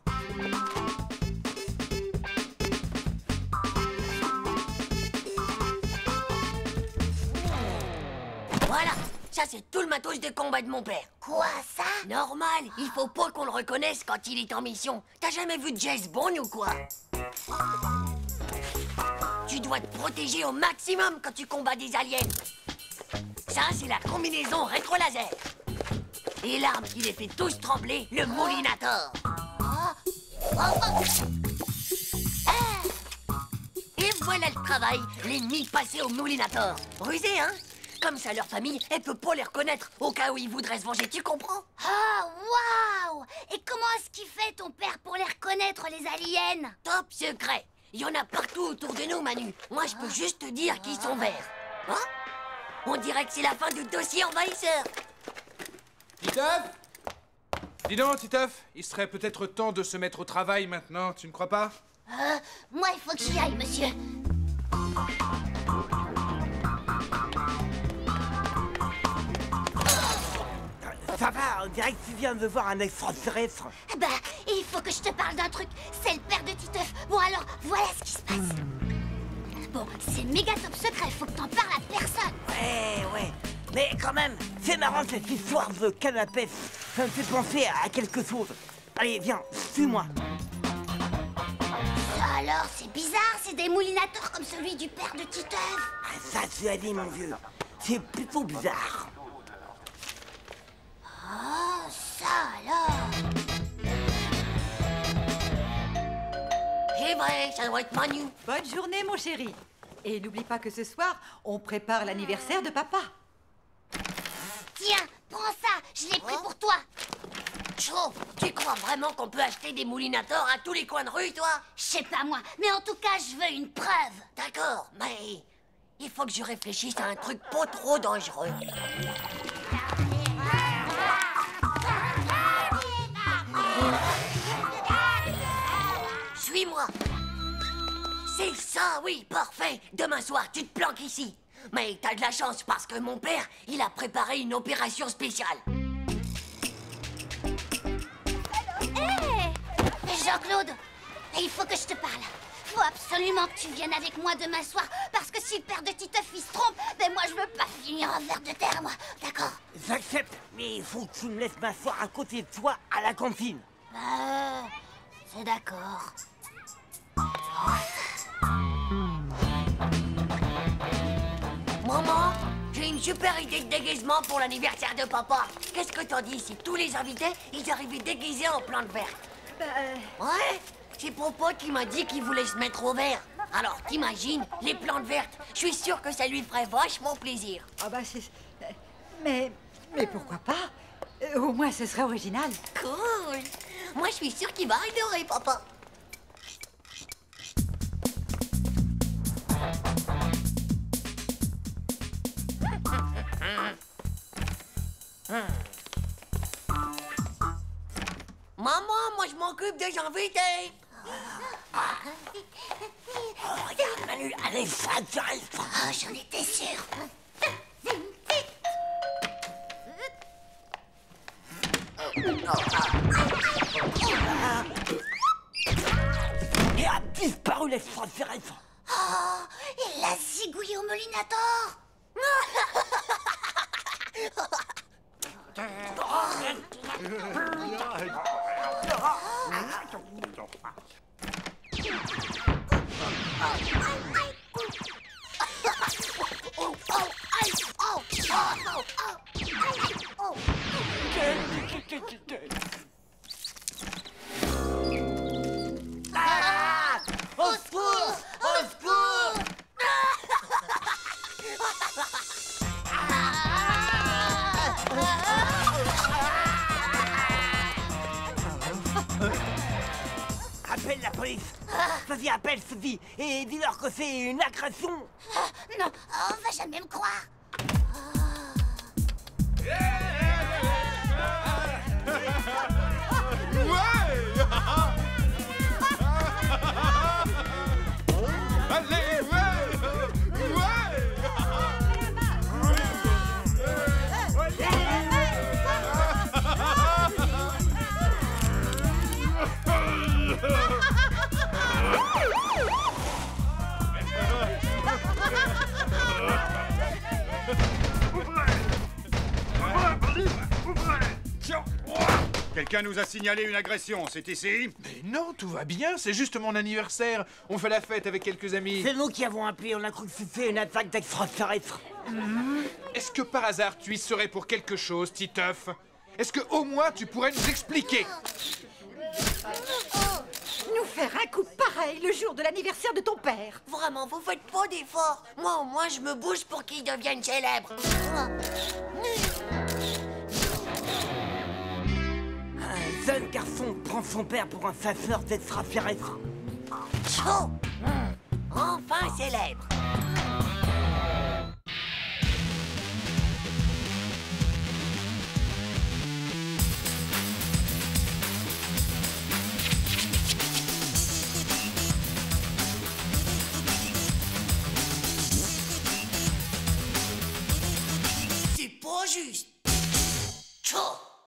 Voilà! Ça, c'est tout le matos de combat de mon père. Quoi, ça? Normal, il faut pas qu'on le reconnaisse quand il est en mission. T'as jamais vu James Bond ou quoi? Tu dois te protéger au maximum quand tu combats des aliens. Ça, c'est la combinaison rétro-laser. Et l'arme qui les fait tous trembler, le Moulinator. Et voilà le travail, l'ennemi passé au Moulinator. Rusé, hein? Comme ça, leur famille, elle peut pas les reconnaître au cas où ils voudraient se venger, tu comprends? Ah, waouh! Et comment est-ce qu'il fait, ton père, pour les reconnaître, les aliens? Top secret! Il y en a partout autour de nous, Manu. Moi, je peux juste te dire qu'ils sont verts. Hein? On dirait que c'est la fin du Dossier envahisseur. Titeuf! Dis donc, Titeuf, il serait peut-être temps de se mettre au travail maintenant, tu ne crois pas? Moi, il faut que j'y aille, monsieur. Ça va, on dirait que tu viens de voir un extraterrestre. Bah, il faut que je te parle d'un truc. C'est le père de Titeuf. Bon, alors, voilà ce qui se passe. Bon, c'est méga top secret. Faut que t'en parles à personne. Ouais. Mais quand même, c'est marrant cette histoire de canapé. Ça me fait penser à quelque chose. Allez, viens, suis-moi. Alors, c'est bizarre. C'est des moulinateurs comme celui du père de Titeuf. Ah, ça, tu as dit, mon vieux. C'est plutôt bizarre. Oh, ça alors. C'est vrai, ça doit être Manu. Bonne journée, mon chéri. Et n'oublie pas que ce soir, on prépare l'anniversaire de papa. Tiens, prends ça. Je l'ai pris pour toi. Chaud, tu crois vraiment qu'on peut acheter des moulinators à tous les coins de rue, toi? Je sais pas moi, mais en tout cas, je veux une preuve. D'accord, mais il faut que je réfléchisse à un truc pas trop dangereux. Suis-moi. C'est ça, oui, parfait. Demain soir, tu te planques ici. Mais t'as de la chance parce que mon père, il a préparé une opération spéciale. Hé, Jean-Claude, il faut que je te parle. Faut absolument que tu viennes avec moi demain soir, parce que si le père de Titeuf il se trompe, ben moi je veux pas finir en verre de terre, moi. D'accord? J'accepte, mais il faut que tu me laisses m'asseoir à côté de toi à la cantine. C'est d'accord. Maman, j'ai une super idée de déguisement pour l'anniversaire de papa. Qu'est-ce que t'en dis si tous les invités, ils arrivaient déguisés en plantes vertes? Ouais, c'est Popo qui m'a dit qu'il voulait se mettre au vert. Alors, t'imagines, les plantes vertes, je suis sûre que ça lui ferait vachement plaisir. Ah bah c'est... Mais pourquoi pas? Au moins, ce serait original. Cool. Moi, je suis sûre qu'il va adorer, papa. Maman, moi, je m'occupe des invités. Oh, regarde, Manu, allez, reste. Ah, j'en étais sûre. Et a disparu l'extraterrestre. Oh, il l'a zigouillé au molinator. Au secours! Au secours! Appelle la police. Vas-y, appelle Sophie et dis-leur que c'est une agression. Non, on va jamais me croire. Allez, Quelqu'un nous a signalé une agression, c'est ici? Mais non, tout va bien, c'est juste mon anniversaire. On fait la fête avec quelques amis. C'est nous qui avons appelé, on a cru que c'était une attaque d'extraterrestres. Est-ce que par hasard tu y serais pour quelque chose, Titeuf? Est-ce que au moins tu pourrais nous expliquer? Nous faire un coup pareil le jour de l'anniversaire de ton père. Vraiment, vous faites pas d'efforts. Moi, au moins, je me bouge pour qu'il devienne célèbre. Un jeune garçon prend son père pour un chasseur d'extraterrestres. Chaud! Enfin célèbre.